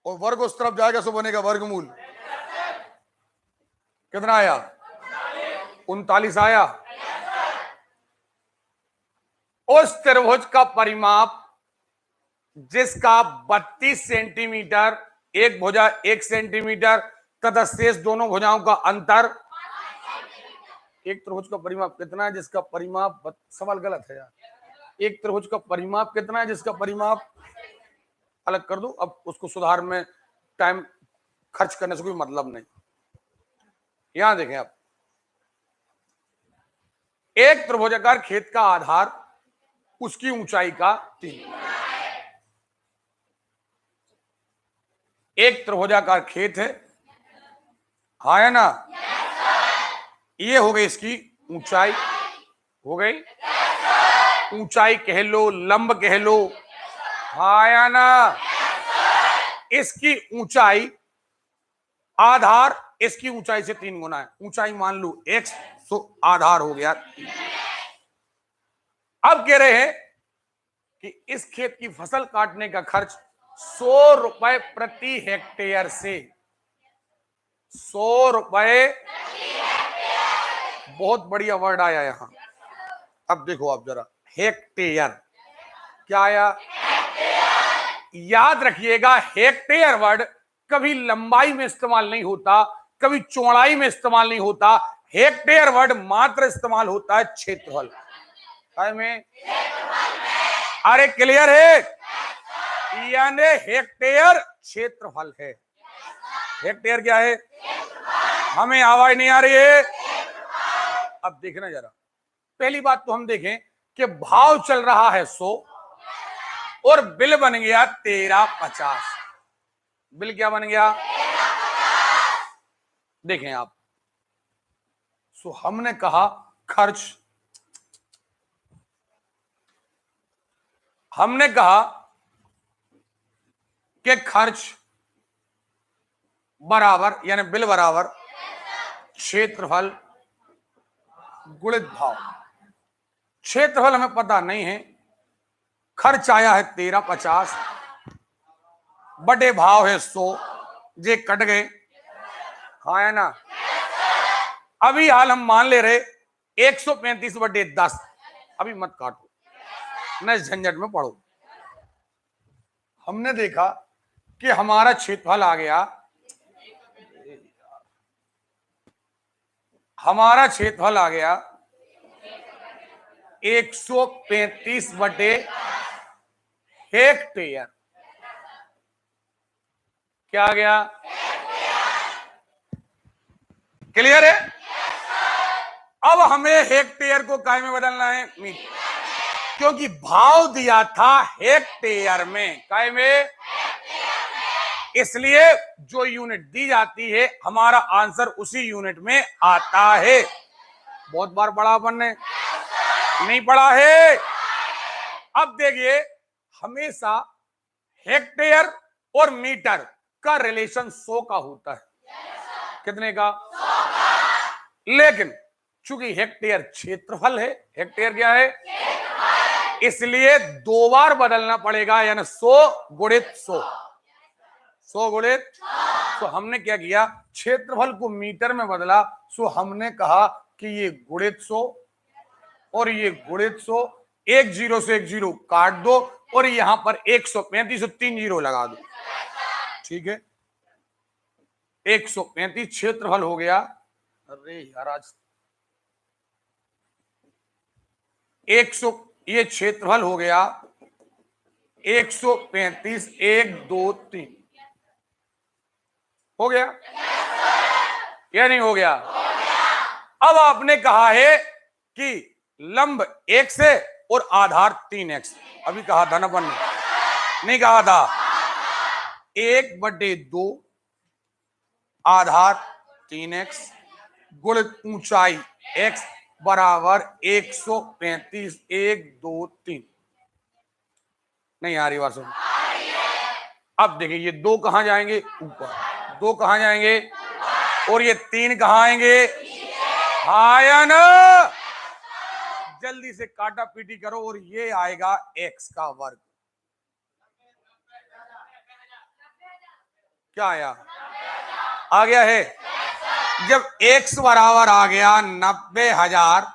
और वर्ग उस तरफ जाएगा सो बनेगा वर्गमूल। कितना आया? 39 आया। उस त्रिभुज का परिमाप जिसका 32 सेंटीमीटर, एक भुजा 1 सेंटीमीटर तथा शेष दोनों भुजाओं का अंतर। एक त्रिभुज का परिमाप कितना है जिसका परिमाप, सवाल गलत है यार। एक त्रिभुज का परिमाप कितना है जिसका परिमाप, अलग कर दो। अब उसको सुधार में टाइम खर्च करने से कोई मतलब नहीं। यहां देखें आप, एक त्रिभुजाकार खेत का आधार उसकी ऊंचाई का 3। एक त्रिभुजाकार खेत है, हाँ है ना? ये हो गई इसकी ऊंचाई, हो गई ऊंचाई कह लो, लंब कह लो, हाँ या ना? इसकी ऊंचाई आधार इसकी ऊंचाई से 3 गुना है। ऊंचाई मान लो x, तो आधार हो गया 3। अब कह रहे हैं कि इस खेत की फसल काटने का खर्च 100 रुपए प्रति हेक्टेयर से, 100 रुपए। बहुत बढ़िया वर्ड आया यहां। अब देखो आप जरा, हेक्टेयर क्या आया? याद रखिएगा, हेक्टेयर वर्ड कभी लंबाई में इस्तेमाल नहीं होता, कभी चौड़ाई में इस्तेमाल नहीं होता। हेक्टेयर वर्ड मात्र इस्तेमाल होता है क्षेत्रफल में। अरे क्लियर है? यानी हेक्टेयर क्षेत्रफल है। हेक्टेयर क्या है? हमें आवाज नहीं आ रही है। अब देखना जरा, पहली बात तो हम देखें कि भाव चल रहा है 100 और बिल बन गया 1350। बिल क्या बन गया? देखें आप, सो हमने कहा खर्च, हमने कहा कि खर्च बराबर, यानी बिल बराबर क्षेत्रफल गुणित भाव। क्षेत्रफल हमें पता नहीं है, खर्च आया है 1350 बटे भाव है 100, जे कट गए, हाँ है ना। अभी हाल हम मान ले रहे 135 बटे 10, अभी मत काटो, न इस झंझट में पड़ो। हमने देखा कि हमारा क्षेत्रफल आ गया, हमारा क्षेत्रफल आ गया 135 बटे हेक्टेयर। क्या आ गया? क्लियर है? अब हमें हेक्टेयर को काय में बदलना है? मीटर, क्योंकि भाव दिया था हेक्टेयर में, काय में, इसलिए जो यूनिट दी जाती है हमारा आंसर उसी यूनिट में आता है। बहुत बार पढ़ा अपन ने, नहीं पढ़ा है? अब देखिए, हमेशा हेक्टेयर और मीटर का रिलेशन 100 का होता है। कितने का? 100 का। लेकिन चूंकि हेक्टेयर क्षेत्रफल है, हेक्टेयर क्या है? इसलिए 2 बार बदलना पड़ेगा, यानी 100 गुणित 100, 100 गुणित। तो हमने क्या किया, क्षेत्रफल को मीटर में बदला। सो हमने कहा कि ये गुणित 100 और ये गुणित 100, एक जीरो से एक जीरो काट दो और यहां पर 135 और 3 जीरो लगा दो, ठीक है। 135 क्षेत्रफल हो गया। अरे यार, आज 100, ये क्षेत्रफल हो गया 135, 1 2 3, हो गया या नहीं हो गया? अब आपने कहा है कि लंब 1 से और आधार 3x, अभी कहा था ना अपन ने, नहीं कहा था? 1/2 आधार 3x गुणित ऊंचाई x बराबर 135, 1 2 3। नहीं आ रही बात सुन? अब देखिए, ये 2 कहां जाएंगे? ऊपर। 2 कहां जाएंगे? और ये 3 कहां आएंगे? हाँ या ना? जल्दी से काटा पीटी करो और ये आएगा x का वर्ग। क्या आया? आ गया है। जब x बराबर आ गया 90,000,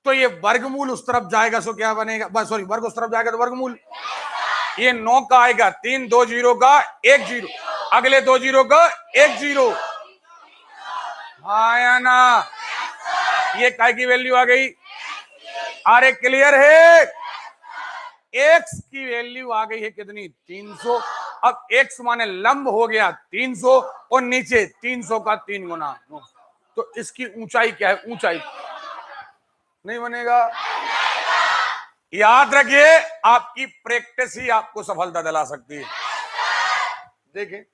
तो ये वर्गमूल उस तरफ जाएगा, सो क्या बनेगा? बस सॉरी, वर्ग उस तरफ जाएगा तो वर्गमूल। ये 9 का आएगा, 3 2 जीरो का 1 जीरो, अगले 2 जीरो का 1 जीरो, हाँ या ना? ये काय की वैल्यू आ गई? अरे क्लियर है? x की वैल्यू आ गई है कितनी? 300। अब x माने लंब हो गया 300 और नीचे 300 का 3 गुना, तो इसकी ऊंचाई क्या है? ऊंचाई नहीं बनेगा। याद रखिए, आपकी प्रैक्टिस ही आपको सफलता दिला सकती है। देखिए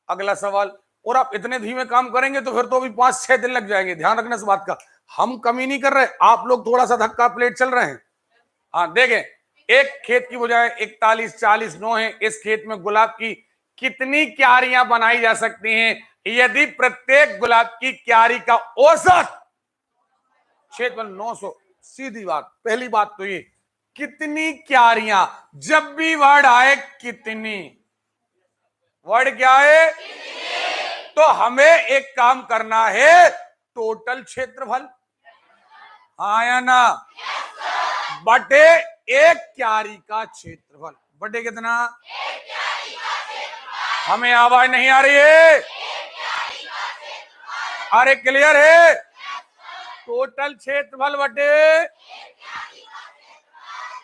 अगला सवाल, और आप इतने धीमे काम करेंगे तो फिर तो अभी 5-6 दिन लग जाएंगे। ध्यान रखना इस बात का, हम कमी नहीं कर रहे, आप लोग थोड़ा सा धक्का प्लेट चल रहे हैं। हाँ देखें, एक खेत की बजाय 41, 40, 9 है। इस खेत में गुलाब की कितनी क्यारियां बनाई जा सकती हैं यदि प्रत्येक गुलाब की क्यारी का औसत क्षेत्रफल 900? सीधी बात, पहली बात तो ये, कितनी क्यारियां, जब भी वर्ड आए कितनी, वर्ड क्या है? तो हमें एक काम करना है, टोटल क्षेत्रफल, हाँ या ना, बटे एक क्यारी का क्षेत्रफल, बटे कितना? हमें आवाज नहीं आ रही है? अरे क्लियर है? टोटल क्षेत्रफल बटे।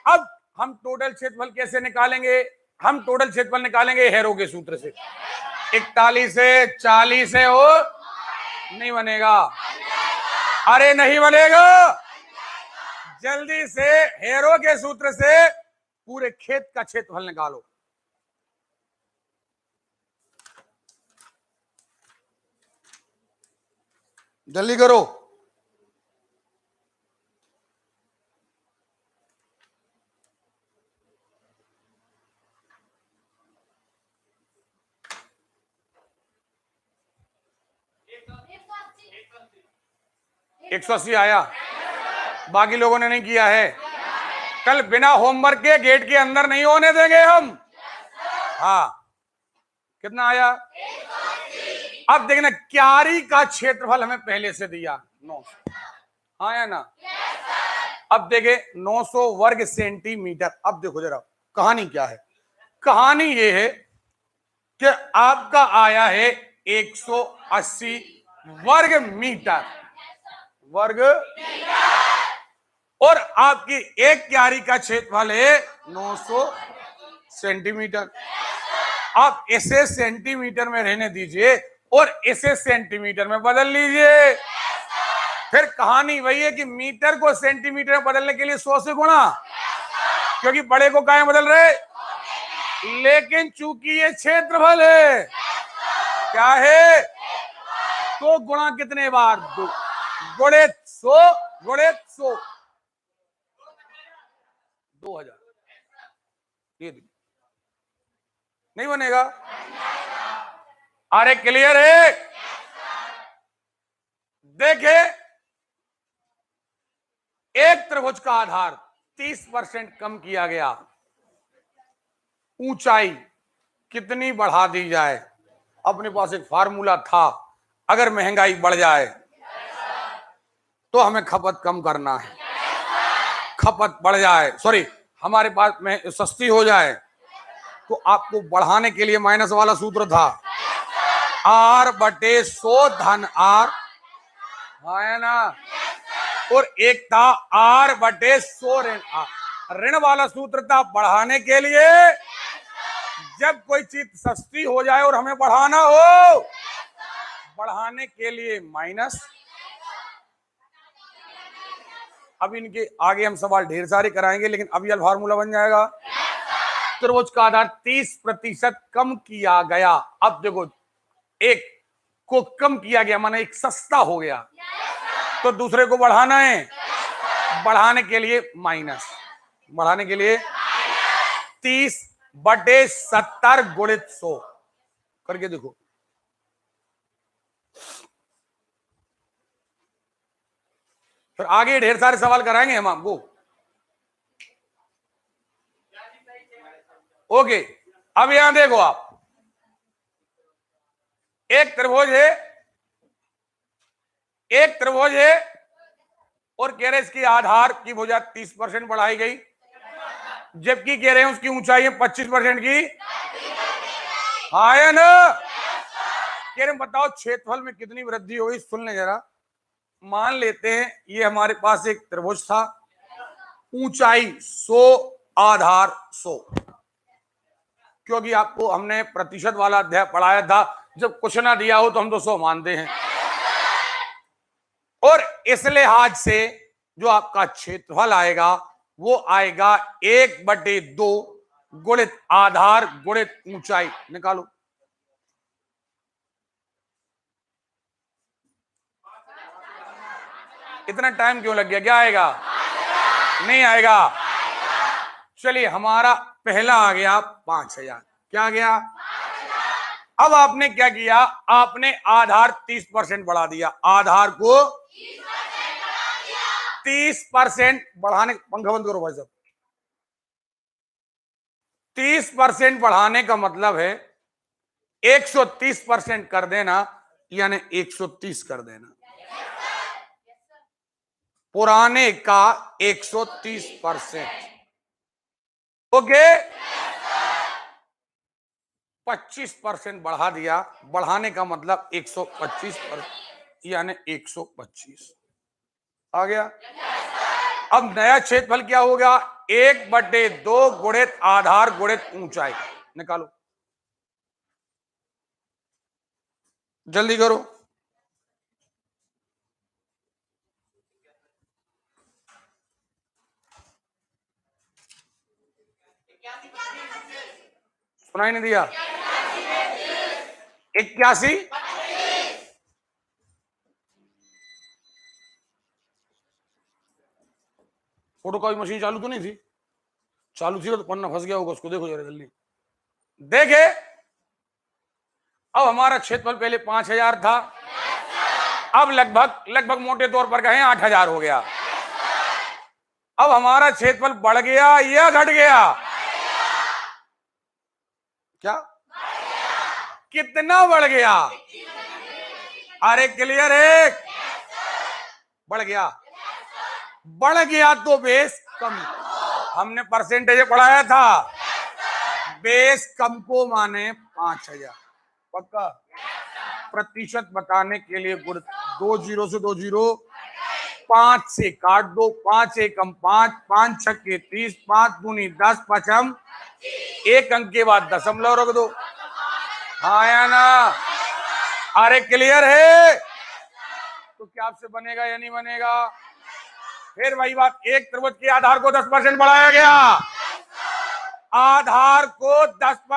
अब हम टोटल क्षेत्रफल कैसे निकालेंगे? हम टोटल क्षेत्रफल निकालेंगे हेरो के सूत्र से। 41 से 40 से हो, नहीं बनेगा। अरे नहीं बनेगा, जल्दी से हेरो के सूत्र से पूरे खेत का क्षेत्रफल निकालो। जल्दी करो। 180 आया, बाकी लोगों ने नहीं किया है। कल बिना होमवर्क के गेट के अंदर नहीं होने देंगे हम। हाँ, कितना आया? अब देखना, क्यारी का क्षेत्रफल हमें पहले से दिया 900, हाँ या ना? अब देखे 900 वर्ग सेंटीमीटर। अब देखो जरा कहानी क्या है। कहानी ये है कि आपका आया है 180 वर्ग मीटर, और आपकी एक क्यारी का क्षेत्रफल है 900 सेंटीमीटर। आप इसे सेंटीमीटर में रहने दीजिए और इसे सेंटीमीटर में बदल लीजिए। फिर कहानी वही है कि मीटर को सेंटीमीटर में बदलने के लिए 100 से गुणा, क्योंकि बड़े को काहे बदल रहे, लेकिन चूंकि ये क्षेत्रफल है, क्या है, तो गुणा कितने बार? 2 गुणे 100 गुणे 100, 2000। ये नहीं बनेगा? अरे क्लियर है? देखे, एक त्रिभुज का आधार 30% कम किया गया, ऊंचाई कितनी बढ़ा दी जाए? अपने पास एक फार्मूला था, अगर महंगाई बढ़ जाए तो हमें खपत कम करना है, खपत बढ़ जाए, सॉरी हमारे पास में सस्ती हो जाए तो आपको बढ़ाने के लिए माइनस वाला सूत्र था, R/100 धन R, है ना? और एक था R/100 ऋण R। ऋण वाला सूत्र था बढ़ाने के लिए, जब कोई चीज सस्ती हो जाए और हमें बढ़ाना हो, बढ़ाने के लिए माइनस। अब इनके आगे हम सवाल ढेर सारे कराएंगे, लेकिन अब यह फार्मूला बन जाएगा। त्रिभुज का आधार 30% कम किया गया। अब देखो, एक को कम किया गया माने एक सस्ता हो गया, तो दूसरे को बढ़ाना है, बढ़ाने के लिए माइनस, बढ़ाने के लिए 30/70 गुणित 100 करके देखो। फिर आगे ढेर सारे सवाल कराएंगे हम आपको। ओके, अब यहां देखो, आप एक त्रिभुज है, एक त्रिभुज है और कह रहे इसकी आधार की भुजा 30% बढ़ाई गई, जबकि कह रहे हैं उसकी ऊंचाई है 25% की, हाँ ना? कह रहे बताओ क्षेत्रफल में कितनी वृद्धि होगी? सुन ले जरा। मान लेते हैं ये हमारे पास एक त्रिभुज था, ऊंचाई 100, आधार 100, क्योंकि आपको हमने प्रतिशत वाला अध्याय पढ़ाया था, जब कुछ ना दिया हो तो हम तो 100 मानते हैं। और इस लिहाज से जो आपका क्षेत्रफल आएगा वो आएगा 1/2 गुणित आधार गुणित ऊंचाई। निकालो। इतना टाइम क्यों लग गया? क्या आएगा? नहीं आएगा। चलिए, हमारा पहला आ गया 5000। क्या आ गया? अब आपने क्या किया? आपने आधार 30% बढ़ा दिया, आधार को 30% बढ़ाने, पंखा बंद करो भाई साहब। 30% बढ़ाने का मतलब है 130% कर देना, यानी 130 कर देना, पुराने का 130%। ओके, 25% बढ़ा दिया, बढ़ाने का मतलब 125%, यानी 125 आ गया। अब नया क्षेत्रफल क्या होगा? 1/2 गुणित आधार गुणित ऊंचाई। निकालो, जल्दी करो। सुनाई नहीं दिया? 81। फोटो कॉपी मशीन चालू तो नहीं थी? चालू थी तो पन्ना फंस गया होगा, उसको देखो जरा जल्दी। देखे, अब हमारा क्षेत्रफल पहले 5000 था, अब लगभग मोटे तौर पर कहें 8,000 हो गया। अब हमारा क्षेत्रफल बढ़ गया या घट गया? क्या? कितना बढ़ गया? अरे क्लियर है? बढ़ गया। बढ़ गया तो बेस कम। हमने परसेंटेज पढ़ाया था, बेस कम को माने 5,000। पक्का? प्रतिशत बताने के लिए गुण 2 जीरो से 2 जीरो, 5 से काट दो, 5 एकम 5, 5 छक्के 30, 5 दूनी 10, 5 एक अंक के बाद दशमलव रख दो। हाँ या ना? अरे क्लियर है? तो क्या आपसे बनेगा या नहीं बनेगा? फिर वही बात, एक त्रिभुज के आधार को 10% बढ़ाया गया, आधार को 10%